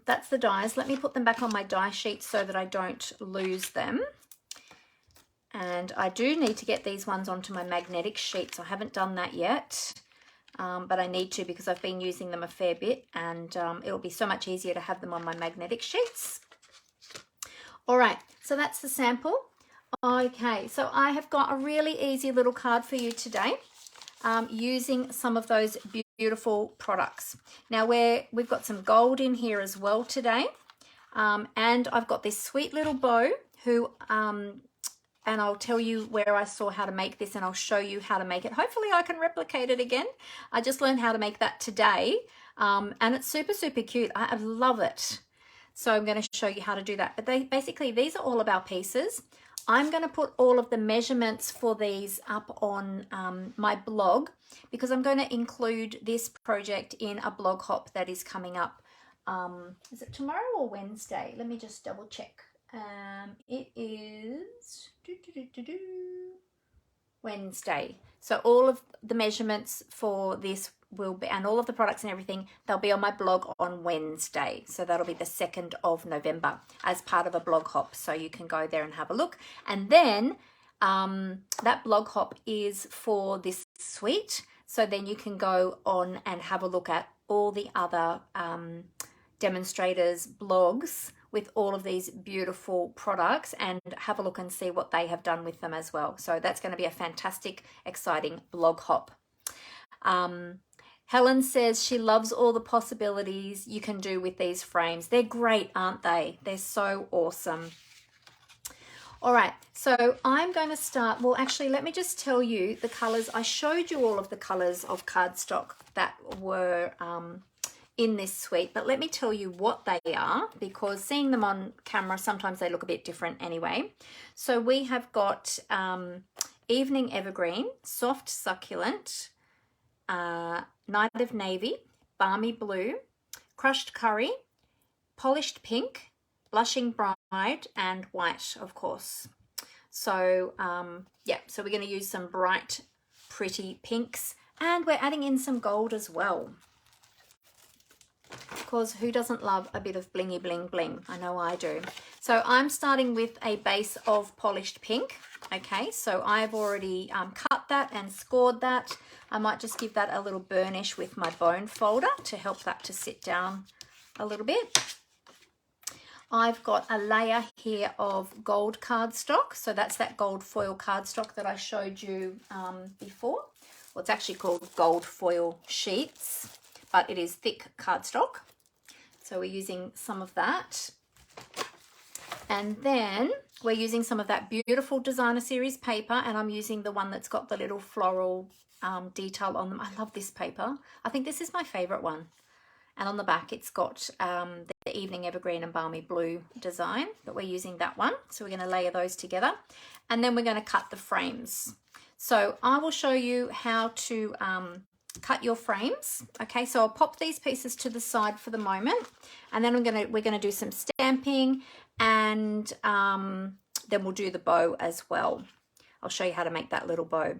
that's the dies. Let me put them back on my die sheet so that I don't lose them. And I do need to get these ones onto my magnetic sheets. I haven't done that yet. But I need to, because I've been using them a fair bit, and it'll be so much easier to have them on my magnetic sheets. All right, so that's the sample. Okay, so I have got a really easy little card for you today using some of those beautiful products. Now we've got some gold in here as well today, and I've got this sweet little bow who and I'll tell you where I saw how to make this, and I'll show you how to make it. Hopefully I can replicate it again. I just learned how to make that today, and it's super, super cute. I love it. So I'm going to show you how to do that. But basically, these are all of our pieces. I'm going to put all of the measurements for these up on my blog, because I'm going to include this project in a blog hop that is coming up. Is it tomorrow or Wednesday? Let me just double check. It is Wednesday. So all of the measurements for this will be, and all of the products and everything, they'll be on my blog on Wednesday. So that'll be the 2nd of November as part of a blog hop. So you can go there and have a look. And then that blog hop is for this suite. So then you can go on and have a look at all the other demonstrators' blogs with all of these beautiful products and have a look and see what they have done with them as well. So that's going to be a fantastic, exciting blog hop. Helen says she loves all the possibilities you can do with these frames. They're great, aren't they? They're so awesome. All right, so I'm going to start. Well, actually, let me just tell you the colors. I showed you all of the colors of cardstock that were in this suite, but let me tell you what they are, because seeing them on camera, sometimes they look a bit different anyway. So we have got Evening Evergreen, Soft Succulent, Night of Navy, Balmy Blue, Crushed Curry, Polished Pink, Blushing Bride, and White, of course. So yeah, so we're going to use some bright, pretty pinks, and we're adding in some gold as well. Because who doesn't love a bit of blingy bling bling? I know I do. So I'm starting with a base of polished pink. Okay, so I've already cut that and scored that. I might just give that a little burnish with my bone folder to help that to sit down a little bit. I've got a layer here of gold cardstock. So that's that gold foil cardstock that I showed you before. Well, it's actually called gold foil sheets, but it is thick cardstock. So we're using some of that. And then we're using some of that beautiful Designer Series paper, and I'm using the one that's got the little floral detail on them. I love this paper. I think this is my favorite one. And on the back, it's got the Evening Evergreen and Balmy Blue design, but we're using that one. So we're going to layer those together, and then we're going to cut the frames. So I will show you how to cut your frames. Okay, so I'll pop these pieces to the side for the moment, and then we're gonna do some stamping, and then we'll do the bow as well. I'll show you how to make that little bow.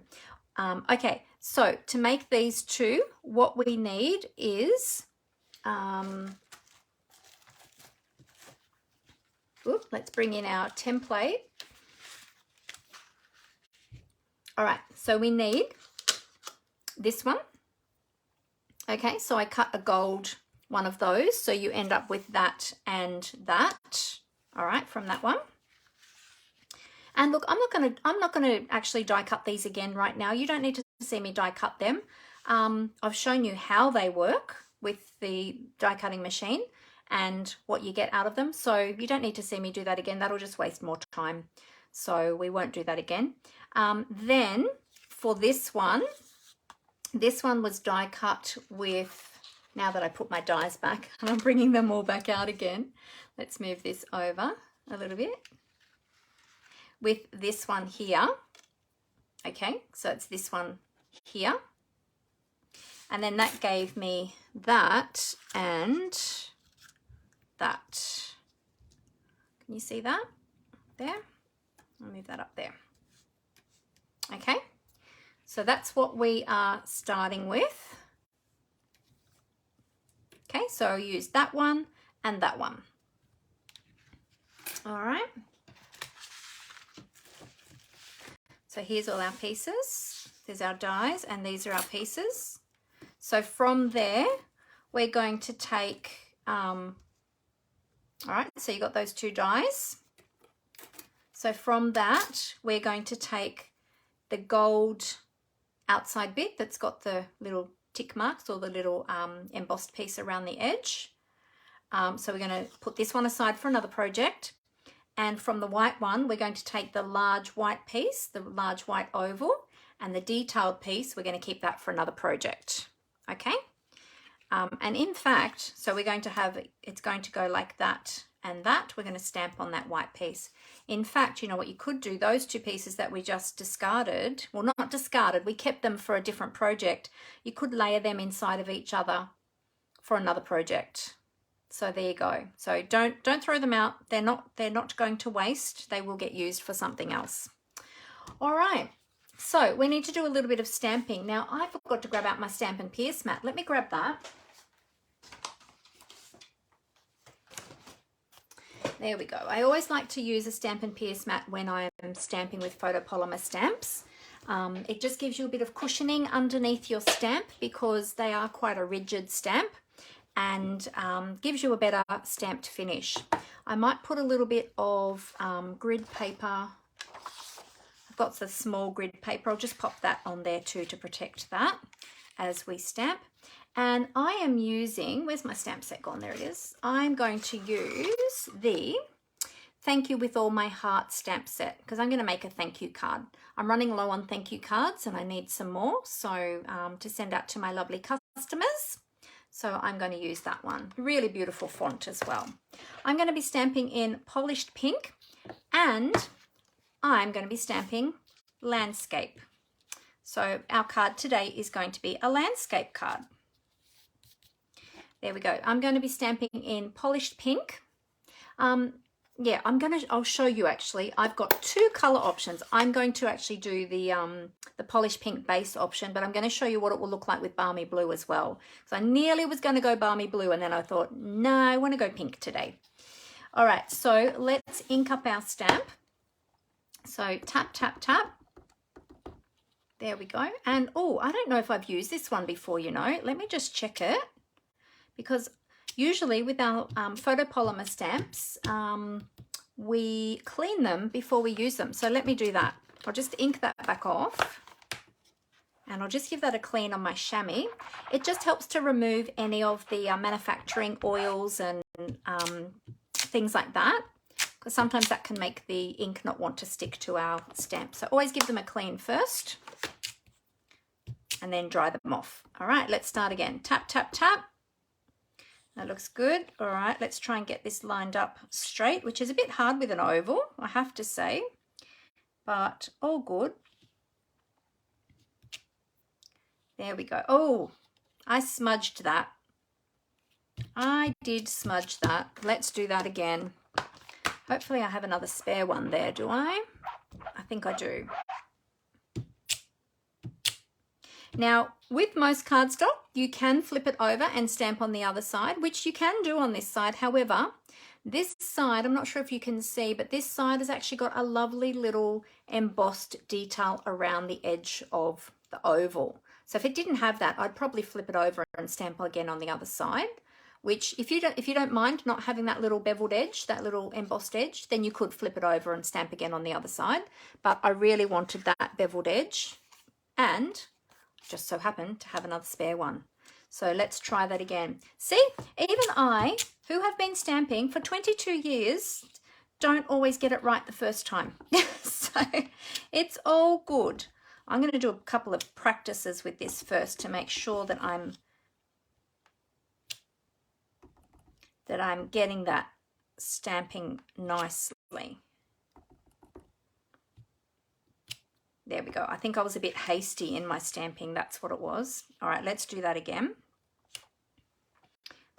Okay, so to make these two, what we need is let's bring in our template. All right, so we need this one. Okay, so I cut a gold one of those, so you end up with that and that. All right, from that one. And look, I'm not gonna actually die cut these again right now. You don't need to see me die cut them. I've shown you how they work with the die cutting machine and what you get out of them. So you don't need to see me do that again. That'll just waste more time. So we won't do that again. Then for this one was die cut with, now that I put my dies back, and I'm bringing them all back out again. Let's move this over a little bit. With this one here. Okay, so it's this one here. And then that gave me that and that. Can you see that? There. I'll move that up there. Okay. So that's what we are starting with. Okay, so I'll use that one and that one. All right. So here's all our pieces. There's our dies and these are our pieces. So from there, we're going to take, all right, so you got those two dies. So from that, we're going to take the gold outside bit that's got the little tick marks or the little embossed piece around the edge. So we're going to put this one aside for another project. And from the white one, we're going to take the large white piece, the large white oval, and the detailed piece, we're going to keep that for another project. Okay? And in fact, so we're going to have, it's going to go like that and that. We're going to stamp on that white piece. In fact, you know what you could do? Those two pieces that we just discarded, well, not discarded, we kept them for a different project. You could layer them inside of each other for another project. So there you go. So don't throw them out. They're not going to waste. They will get used for something else. All right. So we need to do a little bit of stamping. Now I forgot to grab out my Stamp and Pierce mat. Let me grab that. There we go. I always like to use a Stamp and Pierce mat when I'm stamping with photopolymer stamps. It just gives you a bit of cushioning underneath your stamp because they are quite a rigid stamp, and gives you a better stamped finish. I might put a little bit of grid paper. I've got the small grid paper. I'll just pop that on there too to protect that as we stamp. And I am using, where's my stamp set gone? There it is. I'm going to use the Thank You With All My Heart stamp set because I'm going to make a thank you card. I'm running low on thank you cards and I need some more, so to send out to my lovely customers. So I'm going to use that one. Really beautiful font as well. I'm going to be stamping in Polished Pink, and I'm going to be stamping Landscape. So our card today is going to be a landscape card. There we go. I'm going to be stamping in Polished Pink. Yeah, I'll show you actually. I've got two color options. I'm going to actually do the Polished Pink base option, but I'm going to show you what it will look like with Balmy Blue as well. So I nearly was going to go Balmy Blue, and then I thought, no, I want to go pink today. All right, so let's ink up our stamp. So tap, tap, tap. There we go. And oh, I don't know if I've used this one before, you know. Let me just check it, because usually with our photopolymer stamps, we clean them before we use them. So let me do that. I'll just ink that back off, and I'll just give that a clean on my chamois. It just helps to remove any of the manufacturing oils and things like that, because sometimes that can make the ink not want to stick to our stamp. So always give them a clean first and then dry them off. All right, let's start again. Tap, tap, tap. That looks good. All right, let's try and get this lined up straight, which is a bit hard with an oval, I have to say, but all good. There we go. Oh, I smudged that. I did smudge that. Let's do that again. Hopefully I have another spare one there, do I? I think I do. Now, with most cardstock, you can flip it over and stamp on the other side, which you can do on this side. However, this side, I'm not sure if you can see, but this side has actually got a lovely little embossed detail around the edge of the oval. So if it didn't have that, I'd probably flip it over and stamp again on the other side, which if you don't mind not having that little beveled edge, that little embossed edge, then you could flip it over and stamp again on the other side. But I really wanted that beveled edge, and just so happened to have another spare one. So let's try that again. See, even I, who have been stamping for 22 years, don't always get it right the first time. So it's all good. I'm going to do a couple of practices with this first to make sure that I'm getting that stamping nicely. There we go. I think I was a bit hasty in my stamping. That's what it was. All right, let's do that again.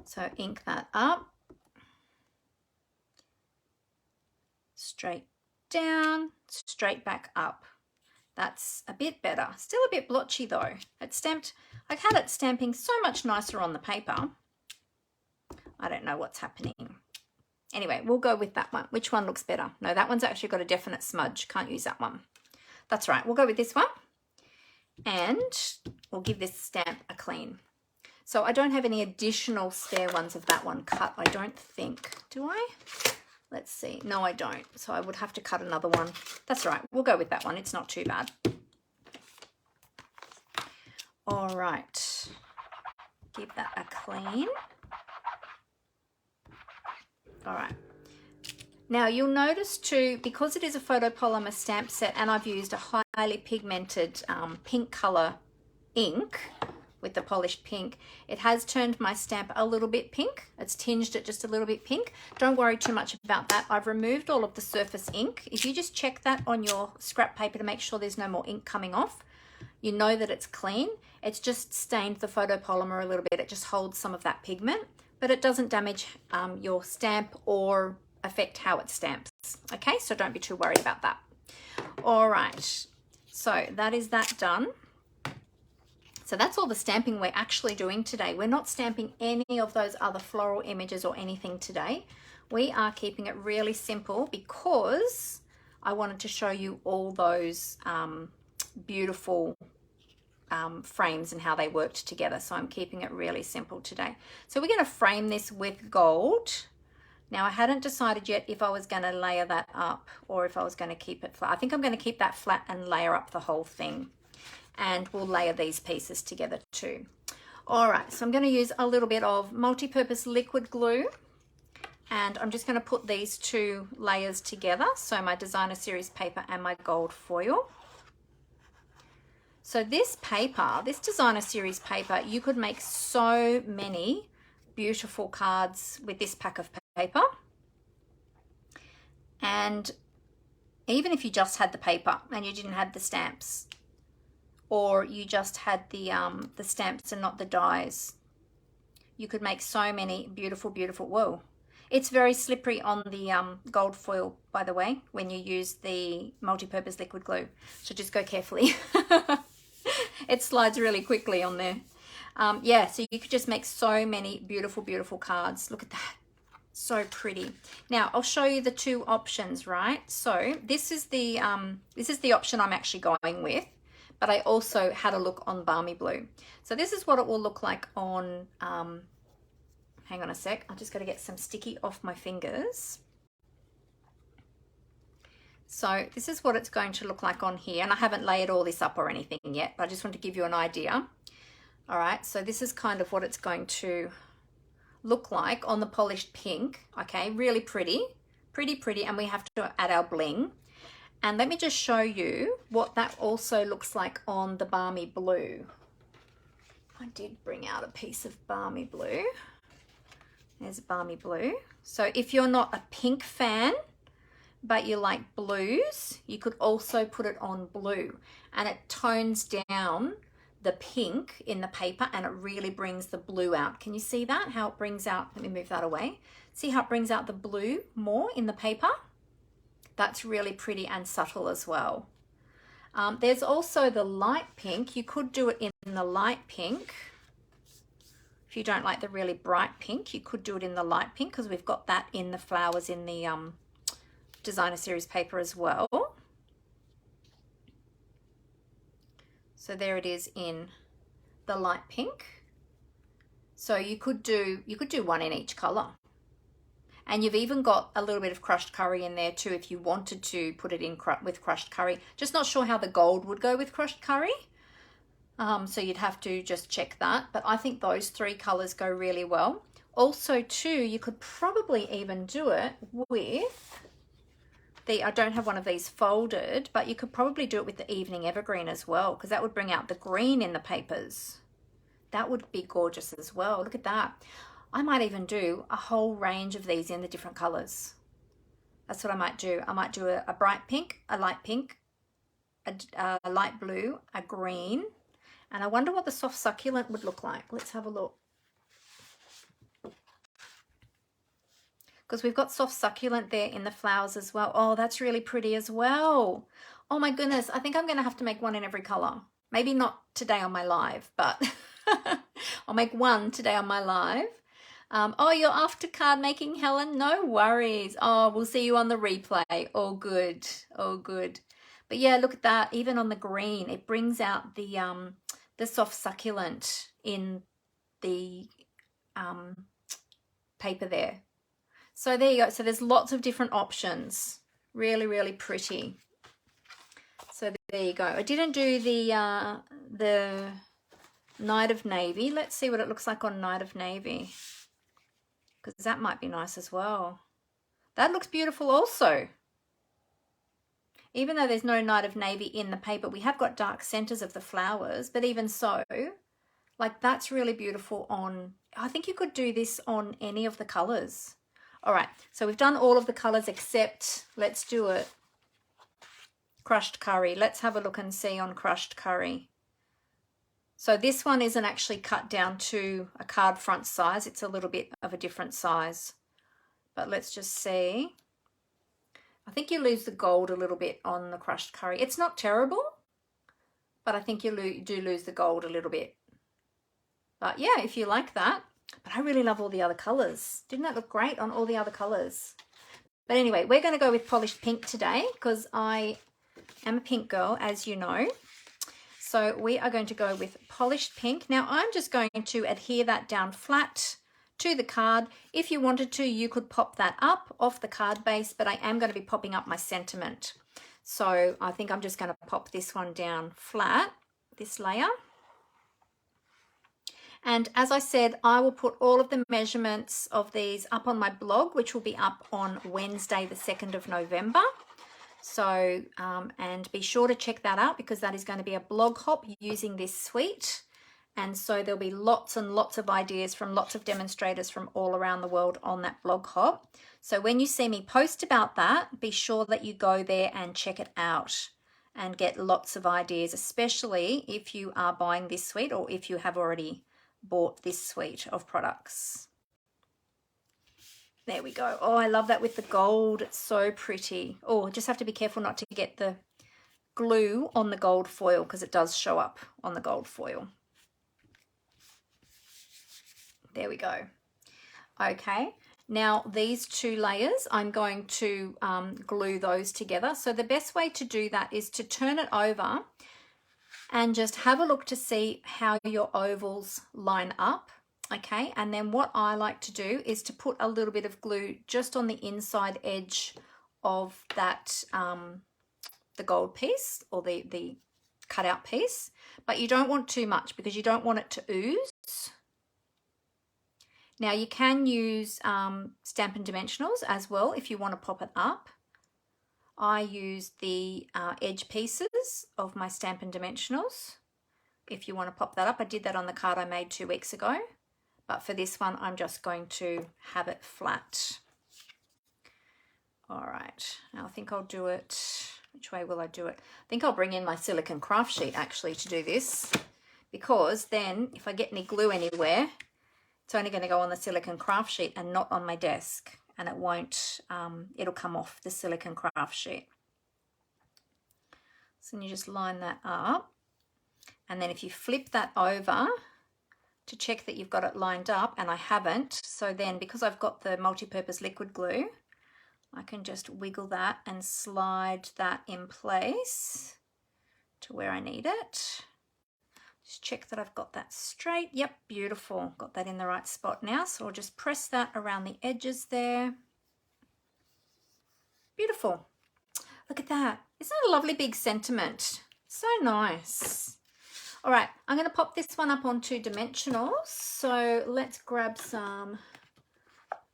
So ink that up. Straight down, straight back up. That's a bit better. Still a bit blotchy though. It's stamped, I've had it stamping so much nicer on the paper. I don't know what's happening. Anyway, we'll go with that one. Which one looks better? No, that one's actually got a definite smudge. Can't use that one. That's right, we'll go with this one, and we'll give this stamp a clean. So I don't have any additional spare ones of that one cut, I don't think. Do I? Let's see. No, I don't. So I would have to cut another one. That's right, we'll go with that one. It's not too bad. All right, give that a clean. All right. Now you'll notice too, because it is a photopolymer stamp set and I've used a highly pigmented pink color ink with the polished pink, it has turned my stamp a little bit pink. It's tinged it just a little bit pink. Don't worry too much about that. I've removed all of the surface ink. If you just check that on your scrap paper to make sure there's no more ink coming off, you know that it's clean. It's just stained the photopolymer a little bit. It just holds some of that pigment, but it doesn't damage your stamp or affect how it stamps. Okay, so don't be too worried about that. All right, so that is that done. So that's all the stamping we're actually doing today. We're not stamping any of those other floral images or anything today. We are keeping it really simple because I wanted to show you all those beautiful frames and how they worked together. So I'm keeping it really simple today. So we're going to frame this with gold. Now I hadn't decided yet if I was going to layer that up or if I was going to keep it flat. I think I'm going to keep that flat and layer up the whole thing. And we'll layer these pieces together too. All right, so I'm going to use a little bit of multi-purpose liquid glue. And I'm just going to put these two layers together. So my designer series paper and my gold foil. So this paper, this designer series paper, you could make so many beautiful cards with this pack of paper. And even if you just had the paper and you didn't have the stamps, or you just had the stamps and not the dies, you could make so many beautiful, beautiful, whoa. It's very slippery on the gold foil, by the way, when you use the multi-purpose liquid glue. So just go carefully. It slides really quickly on there. Yeah, so you could just make so many beautiful, beautiful cards. Look at that. So pretty. Now I'll show you the two options, right? So this is the option I'm actually going with, but I also had a look on Balmy Blue. So this is what it will look like on, hang on a sec. I just got to get some sticky off my fingers. So this is what it's going to look like on here. And I haven't layered all this up or anything yet, but I just want to give you an idea. All right, so this is kind of what it's going to look like on the polished pink. Okay, really pretty, pretty, pretty. And we have to add our bling. And let me just show you what that also looks like on the Balmy Blue. I did bring out a piece of Balmy Blue. There's a Balmy Blue. So if you're not a pink fan, but you like blues, you could also put it on blue. And it tones down the pink in the paper and it really brings the blue out. Can you see that? How it brings out, let me move that away. See how it brings out the blue more in the paper? That's really pretty and subtle as well. There's also the light pink. You could do it in the light pink. If you don't like the really bright pink, you could do it in the light pink because we've got that in the flowers in the designer series paper as well. So there it is in the light pink. So you could do one in each color. And you've even got a little bit of crushed curry in there too if you wanted to put it in with crushed curry. Just not sure how the gold would go with crushed curry. So you'd have to just check that. But I think those three colors go really well. Also too, you could probably even do it with I don't have one of these folded, but you could probably do it with the Evening Evergreen as well, because that would bring out the green in the papers. That would be gorgeous as well. Look at that. I might even do a whole range of these in the different colors. That's what I might do. I might do a bright pink, a light pink, a light blue, a green, and I wonder what the soft succulent would look like. Let's have a look. Because we've got soft succulent there in the flowers as well. Oh, that's really pretty as well. Oh my goodness, I think I'm going to have to make one in every color. Maybe not today on my live, but I'll make one today on my live. Oh, you're after card making, Helen? No worries. Oh, we'll see you on the replay. All good, all good. But yeah, look at that. Even on the green, it brings out the soft succulent in the paper there. So there you go. So there's lots of different options. Really, really pretty. So there you go. I didn't do the Night of Navy. Let's see what it looks like on Night of Navy, because that might be nice as well. That looks beautiful also. Even though there's no Night of Navy in the paper, we have got dark centers of the flowers, but even so, like that's really beautiful on, I think you could do this on any of the colors. All right, so we've done all of the colors except, let's do it, crushed curry. Let's have a look and see on crushed curry. So this one isn't actually cut down to a card front size. It's a little bit of a different size, but let's just see. I think you lose the gold a little bit on the crushed curry. It's not terrible, but I think you do lose the gold a little bit. But yeah, if you like that. But I really love all the other colors. Didn't that look great on all the other colors? But anyway, we're going to go with polished pink today because I am a pink girl, as you know. So we are going to go with polished pink. Now I'm just going to adhere that down flat to the card. If you wanted to, you could pop that up off the card base, but I am going to be popping up my sentiment. So I think I'm just going to pop this one down flat, this layer. And as I said, I will put all of the measurements of these up on my blog, which will be up on Wednesday, the 2nd of November. So, and be sure to check that out because that is going to be a blog hop using this suite. And so there'll be lots and lots of ideas from lots of demonstrators from all around the world on that blog hop. So when you see me post about that, be sure that you go there and check it out and get lots of ideas, especially if you are buying this suite or if you have already bought this suite of products. There we go. Oh, I love that with the gold. It's so pretty. Oh, just have to be careful not to get the glue on the gold foil because it does show up on the gold foil. There we go. Okay, now these two layers, I'm going to glue those together. So the best way to do that is to turn it over and just have a look to see how your ovals line up. Okay, and then what I like to do is to put a little bit of glue just on the inside edge of that, the gold piece or the cutout piece, but you don't want too much because you don't want it to ooze. Now you can use Stampin' Dimensionals as well if you want to pop it up. I use the edge pieces of my Stampin' Dimensionals if you want to pop that up. I did that on the card I made 2 weeks ago, but for this one I'm just going to have it flat. All right, now I think I'll do it, which way will I do it? I think I'll bring in my silicone craft sheet actually to do this, because then if I get any glue anywhere, it's only going to go on the silicone craft sheet and not on my desk, and it won't, it'll come off the silicone craft sheet. So then you just line that up, and then if you flip that over to check that you've got it lined up, and I haven't, so then because I've got the multi-purpose liquid glue, I can just wiggle that and slide that in place to where I need it. Just check that I've got that straight. Yep, beautiful. Got that in the right spot now. So I'll just press that around the edges there. Beautiful. Look at that. Isn't it a lovely big sentiment? So nice. All right, I'm going to pop this one up onto dimensionals. So let's grab some,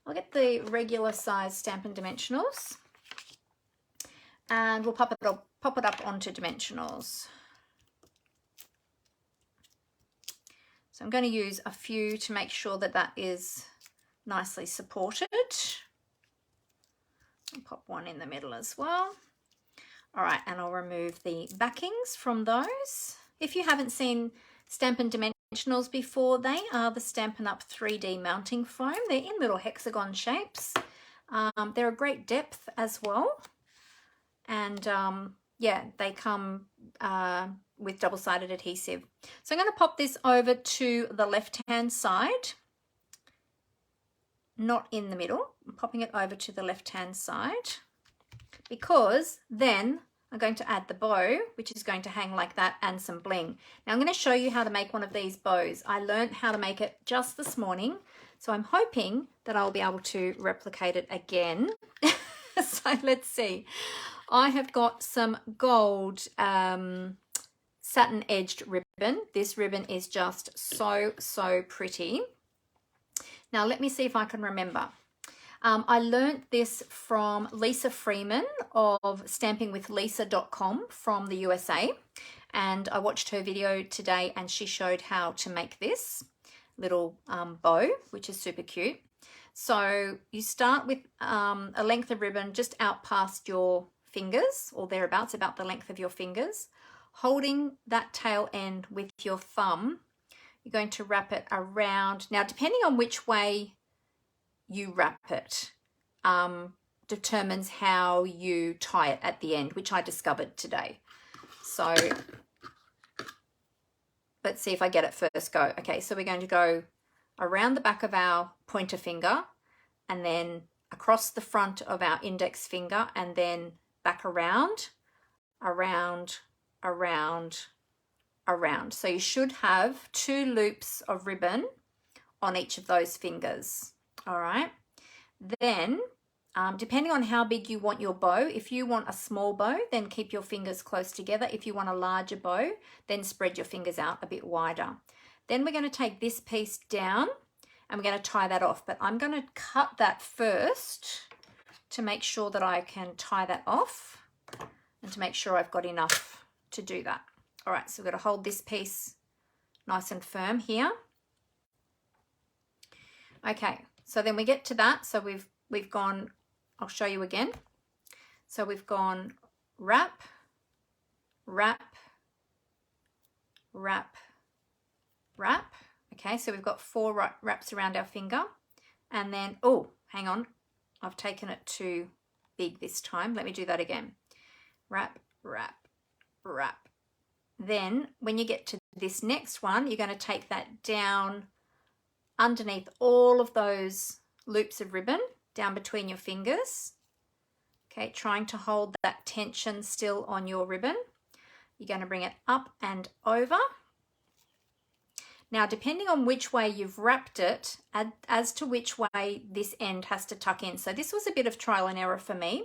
I'll get the regular size Stampin' Dimensionals and we'll pop it up onto dimensionals. So I'm going to use a few to make sure that that is nicely supported. I'll pop one in the middle as well. All right, and I'll remove the backings from those. If you haven't seen Stampin' Dimensionals before, they are the Stampin' Up! 3D mounting foam. They're in little hexagon shapes. They're a great depth as well. And yeah, they come with double-sided adhesive. So I'm going to pop this over to the left-hand side, not in the middle. I'm popping it over to the left-hand side because then I'm going to add the bow, which is going to hang like that, and some bling. Now I'm going to show you how to make one of these bows. I learned how to make it just this morning, so I'm hoping that I'll be able to replicate it again. So let's see. I have got some gold satin edged ribbon. This ribbon is just so pretty. Now let me see if I can remember. I learned this from Lisa Freeman of stampingwithlisa.com from the USA, and I watched her video today and she showed how to make this little bow, which is super cute. So you start with a length of ribbon just out past your fingers or thereabouts, about the length of your fingers. Holding that tail end with your thumb, you're going to wrap it around. Now, depending on which way you wrap it, determines how you tie it at the end, which I discovered today. So let's see if I get it first go. Okay, so we're going to go around the back of our pointer finger and then across the front of our index finger and then back around, around, around, around. So you should have 2 loops of ribbon on each of those fingers. All right. Then, depending on how big you want your bow, if you want a small bow, then keep your fingers close together. If you want a larger bow, then spread your fingers out a bit wider. Then we're going to take this piece down and we're going to tie that off. But I'm going to cut that first to make sure that I can tie that off and to make sure I've got enough to do that. All right, so we've got to hold this piece nice and firm here. Okay, so then we get to that. So we've gone, I'll show you again. So we've gone wrap, wrap, wrap, wrap. Okay, so we've got 4 wraps around our finger. And then, oh, hang on. I've taken it too big this time. Let me do that again. Wrap, wrap, wrap. Then when you get to this next one, you're going to take that down underneath all of those loops of ribbon, down between your fingers. Okay, trying to hold that tension still on your ribbon. You're going to bring it up and over. Now, depending on which way you've wrapped it, as to which way this end has to tuck in. So this was a bit of trial and error for me.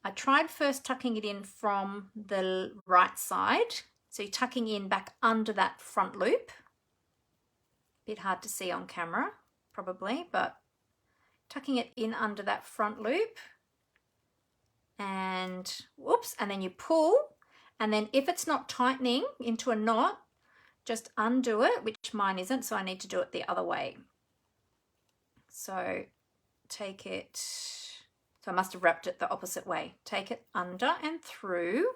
I tried first tucking it in from the right side. So you're tucking in back under that front loop. Bit hard to see on camera, probably, but tucking it in under that front loop. And whoops, and then you pull. And then if it's not tightening into a knot, just undo it, which mine isn't, so I need to do it the other way. So take it, so I must have wrapped it the opposite way. Take it under and through,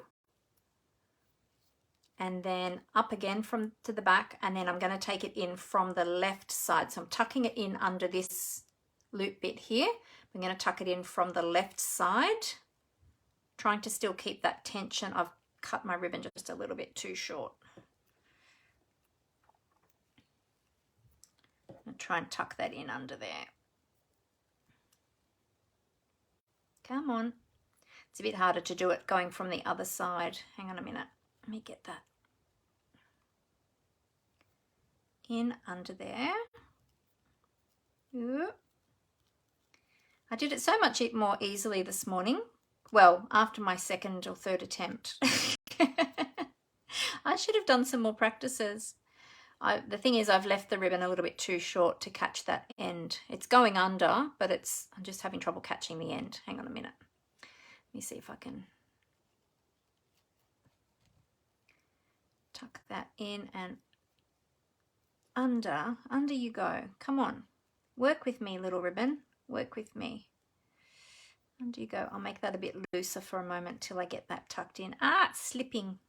and then up again from to the back, and then I'm going to take it in from the left side. So I'm tucking it in under this loop bit here. I'm going to tuck it in from the left side, trying to still keep that tension. I've cut my ribbon just a little bit too short. And try and tuck that in under there. Come on. It's a bit harder to do it going from the other side. Hang on a minute. Let me get that in under there. Ooh. I did it so much more easily this morning. Well, after my second or third attempt. I should have done some more practices. The thing is, I've left the ribbon a little bit too short to catch that end. It's going under, but I'm just having trouble catching the end. Hang on a minute. Let me see if I can tuck that in and under you go. Come on. Work with me, little ribbon. Work with me. Under you go. I'll make that a bit looser for a moment till I get that tucked in. Ah, it's slipping.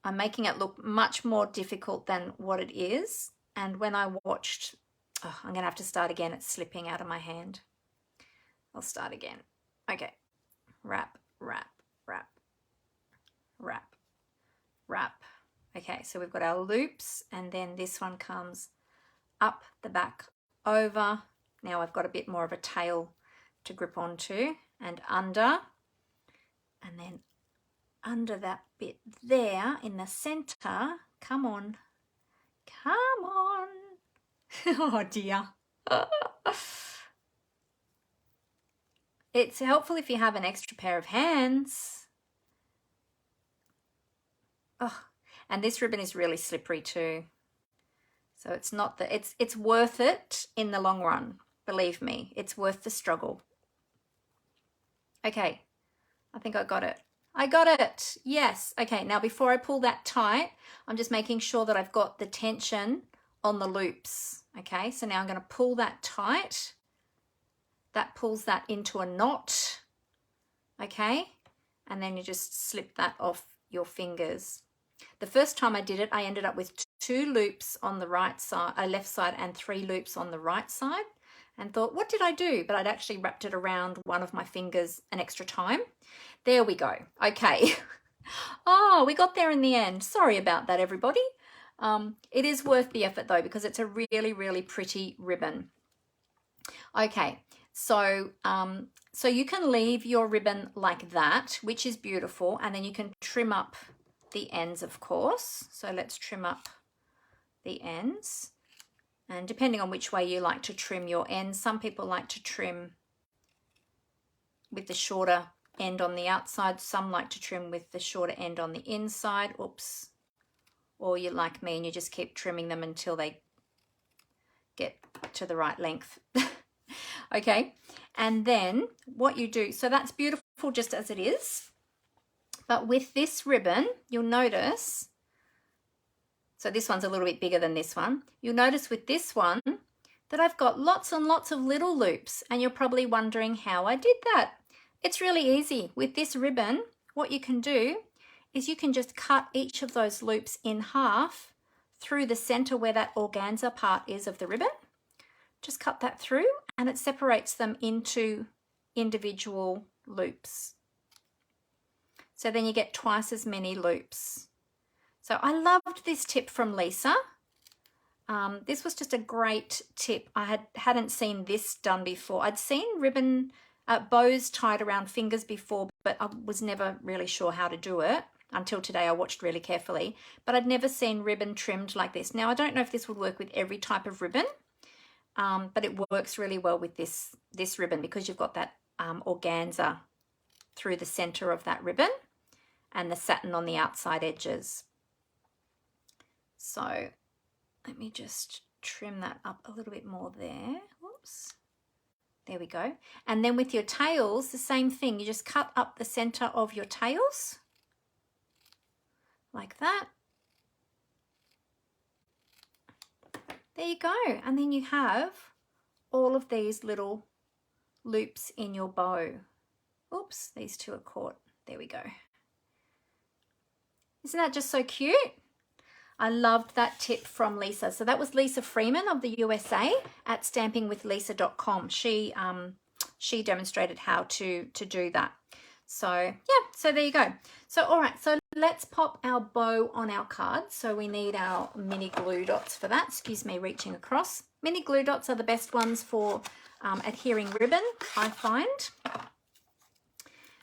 I'm making it look much more difficult than what it is. And when I watched, I'm going to have to start again. It's slipping out of my hand. I'll start again. Okay. Wrap, wrap, wrap, wrap, wrap. Okay, so we've got our loops, and then this one comes up the back over. Now I've got a bit more of a tail to grip onto, and under, and then under that bit there in the center. Come on. Come on. Oh dear. It's helpful if you have an extra pair of hands. Oh, and this ribbon is really slippery too. So it's not that it's worth it in the long run. Believe me, it's worth the struggle. Okay, I think I got it. I got it. Yes. Okay, now before I pull that tight, I'm just making sure that I've got the tension on the loops. Okay, so now I'm going to pull that tight. That pulls that into a knot. Okay, and then you just slip that off your fingers. The first time I did it, I ended up with 2 loops on the right side, left side, and 3 loops on the right side, and thought, what did I do? But I'd actually wrapped it around one of my fingers an extra time. There we go. Okay. Oh, we got there in the end. Sorry about that, everybody. It is worth the effort though, because it's a really, really pretty ribbon. Okay, so so you can leave your ribbon like that, which is beautiful, and then you can trim up the ends, of course. So let's trim up the ends, and depending on which way you like to trim your ends, some people like to trim with the shorter end on the outside, some like to trim with the shorter end on the inside. Oops. Or you're like me and you just keep trimming them until they get to the right length. Okay, and then what you do, so that's beautiful just as it is, but with this ribbon you'll notice, so this one's a little bit bigger than this one, you'll notice with this one that I've got lots and lots of little loops, and you're probably wondering how I did that. It's really easy. With this ribbon, what you can do is you can just cut each of those loops in half through the center where that organza part is of the ribbon. Just cut that through and it separates them into individual loops. So then you get twice as many loops. So I loved this tip from Lisa. This was just a great tip. I hadn't seen this done before. I'd seen ribbon bows tied around fingers before, but I was never really sure how to do it until today. I watched really carefully, but I'd never seen ribbon trimmed like this. Now I don't know if this would work with every type of ribbon, but it works really well with this ribbon because you've got that organza through the center of that ribbon and the satin on the outside edges. So let me just trim that up a little bit more there. Whoops. There we go. And then with your tails, the same thing. You just cut up the center of your tails like that. There you go. And then you have all of these little loops in your bow. Oops, these two are caught. There we go. Isn't that just so cute? I loved that tip from Lisa. So that was Lisa Freeman of the USA at stampingwithlisa.com. She demonstrated how to do that. So yeah, so there you go. So all right, so let's pop our bow on our card. So we need our mini glue dots for that. Excuse me, reaching across. Mini glue dots are the best ones for adhering ribbon, I find.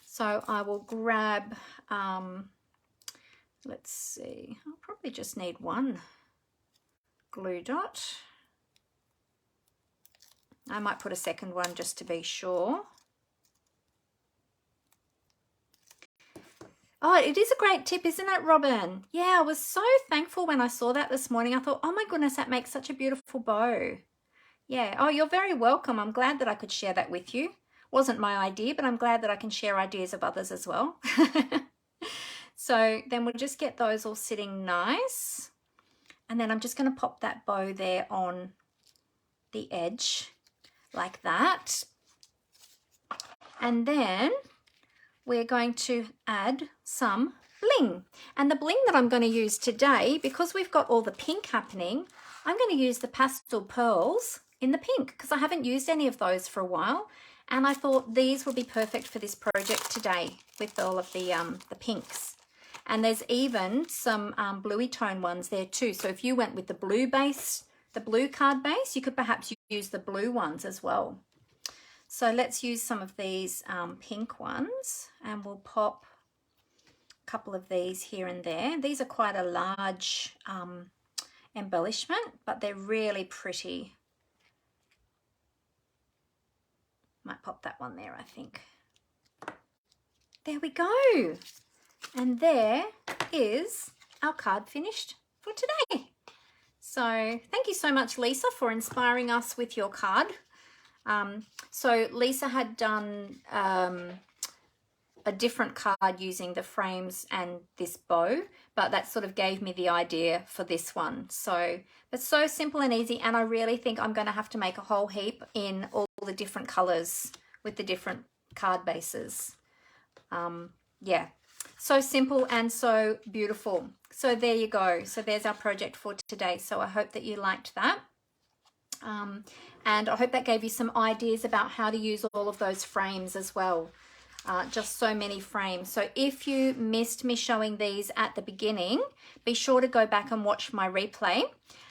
So I will grab, let's see, I'll probably just need one glue dot. I might put a second one just to be sure. Oh, it is a great tip, isn't it, Robin? Yeah, I was so thankful when I saw that this morning. I thought, oh my goodness, that makes such a beautiful bow. Yeah, oh, you're very welcome. I'm glad that I could share that with you. Wasn't my idea, but I'm glad that I can share ideas of others as well. So then we'll just get those all sitting nice. And then I'm just going to pop that bow there on the edge like that. And then we're going to add some bling. And the bling that I'm going to use today, because we've got all the pink happening, I'm going to use the pastel pearls in the pink because I haven't used any of those for a while. And I thought these would be perfect for this project today with all of the pinks. And there's even some bluey tone ones there too. So if you went with the blue base, the blue card base, you could perhaps use the blue ones as well. So let's use some of these pink ones and we'll pop a couple of these here and there. These are quite a large embellishment, but they're really pretty. Might pop that one there, I think. There we go. And there is our card finished for today. So thank you so much, Lisa, for inspiring us with your card. So Lisa had done a different card using the frames and this bow, but that sort of gave me the idea for this one. So it's so simple and easy, and I really think I'm going to have to make a whole heap in all the different colors with the different card bases. Yeah, so simple and so beautiful. So there you go. So there's our project for today. So I hope that you liked that. And I hope that gave you some ideas about how to use all of those frames as well. Just so many frames. So if you missed me showing these at the beginning, be sure to go back and watch my replay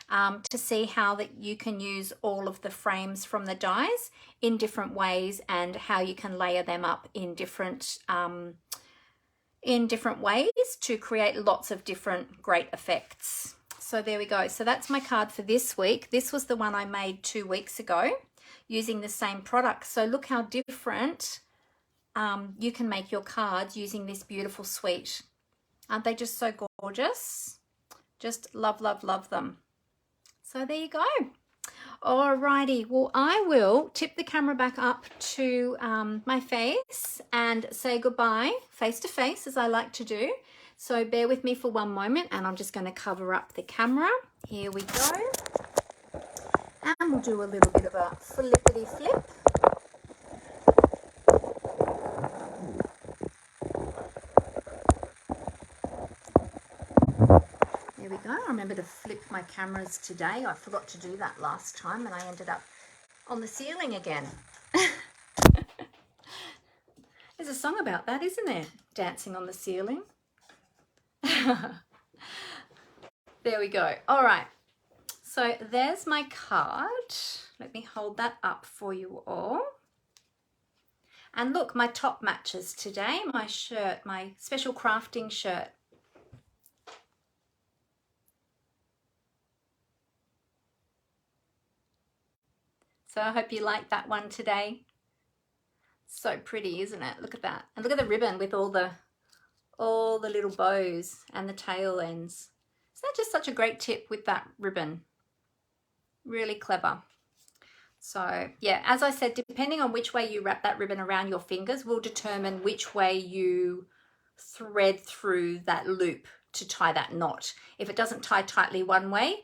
to see how that you can use all of the frames from the dies in different ways, and how you can layer them up in different ways to create lots of different great effects. So there we go. So that's my card for this week. This was the one I made 2 weeks ago using the same product. So look how different you can make your cards using this beautiful suite. Aren't they just so gorgeous? Just love, love, love them. So there you go. Alrighty, well, I will tip the camera back up to my face and say goodbye face to face, as I like to do. So bear with me for one moment, and I'm just going to cover up the camera. Here we go. And we'll do a little bit of a flippity flip. There we go. I remember to flip my cameras today. I forgot to do that last time, and I ended up on the ceiling again. There's a song about that, isn't there? Dancing on the ceiling. There we go. All right. So there's my card. Let me hold that up for you all. And look, my top matches today. My shirt, my special crafting shirt. So I hope you like that one today. So pretty, isn't it? Look at that. And look at the ribbon with all the little bows and the tail ends. Isn't that just such a great tip with that ribbon? Really clever. So yeah, as I said, depending on which way you wrap that ribbon around your fingers will determine which way you thread through that loop to tie that knot. If it doesn't tie tightly one way,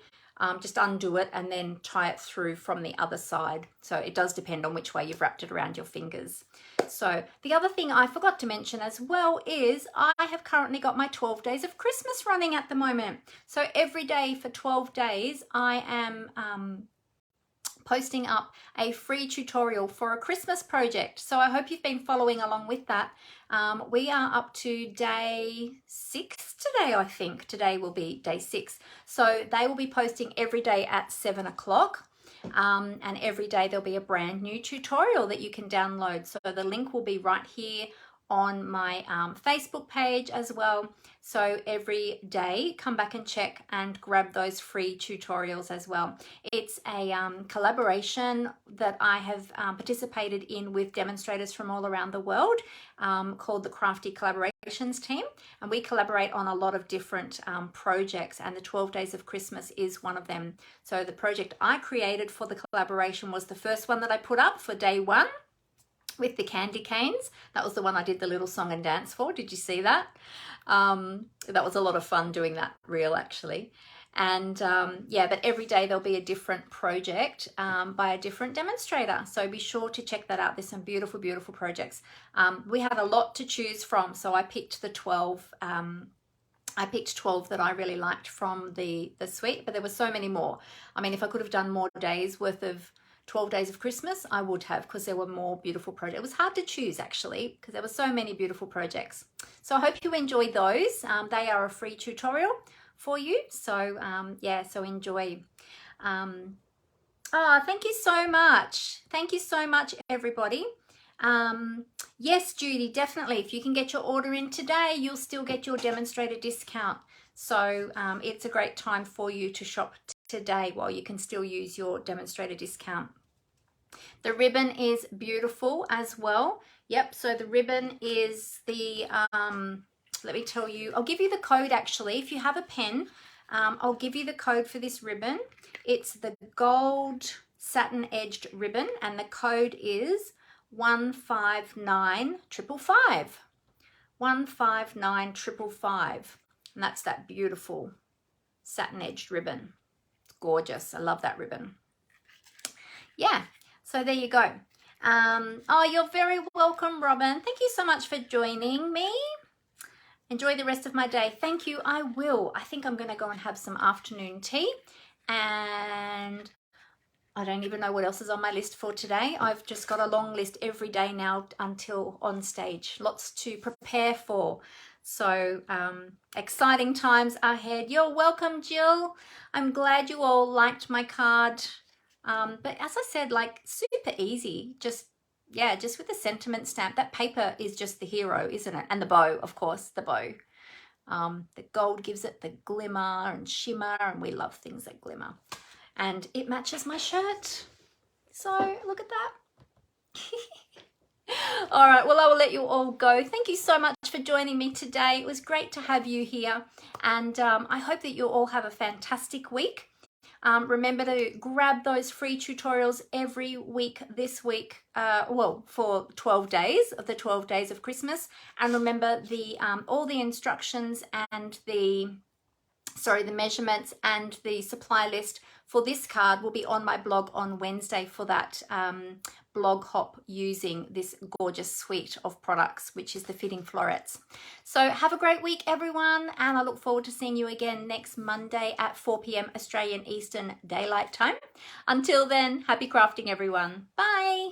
just undo it and then tie it through from the other side. So it does depend on which way you've wrapped it around your fingers. So the other thing I forgot to mention as well is I have currently got my 12 days of Christmas running at the moment. So every day for 12 days I am posting up a free tutorial for a Christmas project. So I hope you've been following along with that. We are up to day 6 today, I think. Today will be day 6. So they will be posting every day at 7 o'clock. And every day there'll be a brand new tutorial that you can download. So the link will be right here on my Facebook page as well. So every day come back and check and grab those free tutorials as well. It's a collaboration that I have participated in with demonstrators from all around the world called the Crafty Collaborations Team, and we collaborate on a lot of different projects, and the 12 Days of Christmas is one of them. So the project I created for the collaboration was the first one that I put up for day 1 with the candy canes. That was the one I did the little song and dance for. Did you see that? That was a lot of fun doing that reel actually. And yeah, but every day there'll be a different project by a different demonstrator. So be sure to check that out. There's some beautiful, beautiful projects. We had a lot to choose from. So I picked the 12. I picked 12 that I really liked from the suite, but there were so many more. I mean, if I could have done more days worth of 12 Days of Christmas, I would have, because there were more beautiful projects. It was hard to choose actually, because there were so many beautiful projects. So I hope you enjoyed those. They are a free tutorial for you. So yeah, so enjoy. Oh, thank you so much. Thank you so much, everybody. Yes, Judy, definitely. If you can get your order in today, you'll still get your demonstrator discount. So it's a great time for you to shop today while you can still use your demonstrator discount. The ribbon is beautiful as well. Yep, so the ribbon is the, let me tell you, I'll give you the code actually. If you have a pen, I'll give you the code for this ribbon. It's the gold satin edged ribbon, and the code is 159555. 159555, and that's that beautiful satin edged ribbon. It's gorgeous. I love that ribbon. Yeah, so there you go. Oh, you're very welcome, Robin. Thank you so much for joining me. Enjoy the rest of my day. Thank you. I will. I think I'm going to go and have some afternoon tea, and I don't even know what else is on my list for today. I've just got a long list every day now until on stage. Lots to prepare for. So exciting times ahead. You're welcome, Jill. I'm glad you all liked my card. But as I said, like super easy. Just with the sentiment stamp. That paper is just the hero, isn't it? And the bow, of course, the bow. The gold gives it the glimmer and shimmer, and we love things that glimmer. And it matches my shirt. So look at that. All right, well, I will let you all go. Thank you so much for joining me today. It was great to have you here. And I hope that you all have a fantastic week. Remember to grab those free tutorials every week this week, for 12 days, of the 12 days of Christmas. And remember all the instructions and the measurements and the supply list for this card will be on my blog on Wednesday for that blog hop using this gorgeous suite of products, which is the Fitting Florets. So have a great week, everyone, and I look forward to seeing you again next Monday at 4 p.m. Australian Eastern Daylight Time. Until then, happy crafting, everyone. Bye.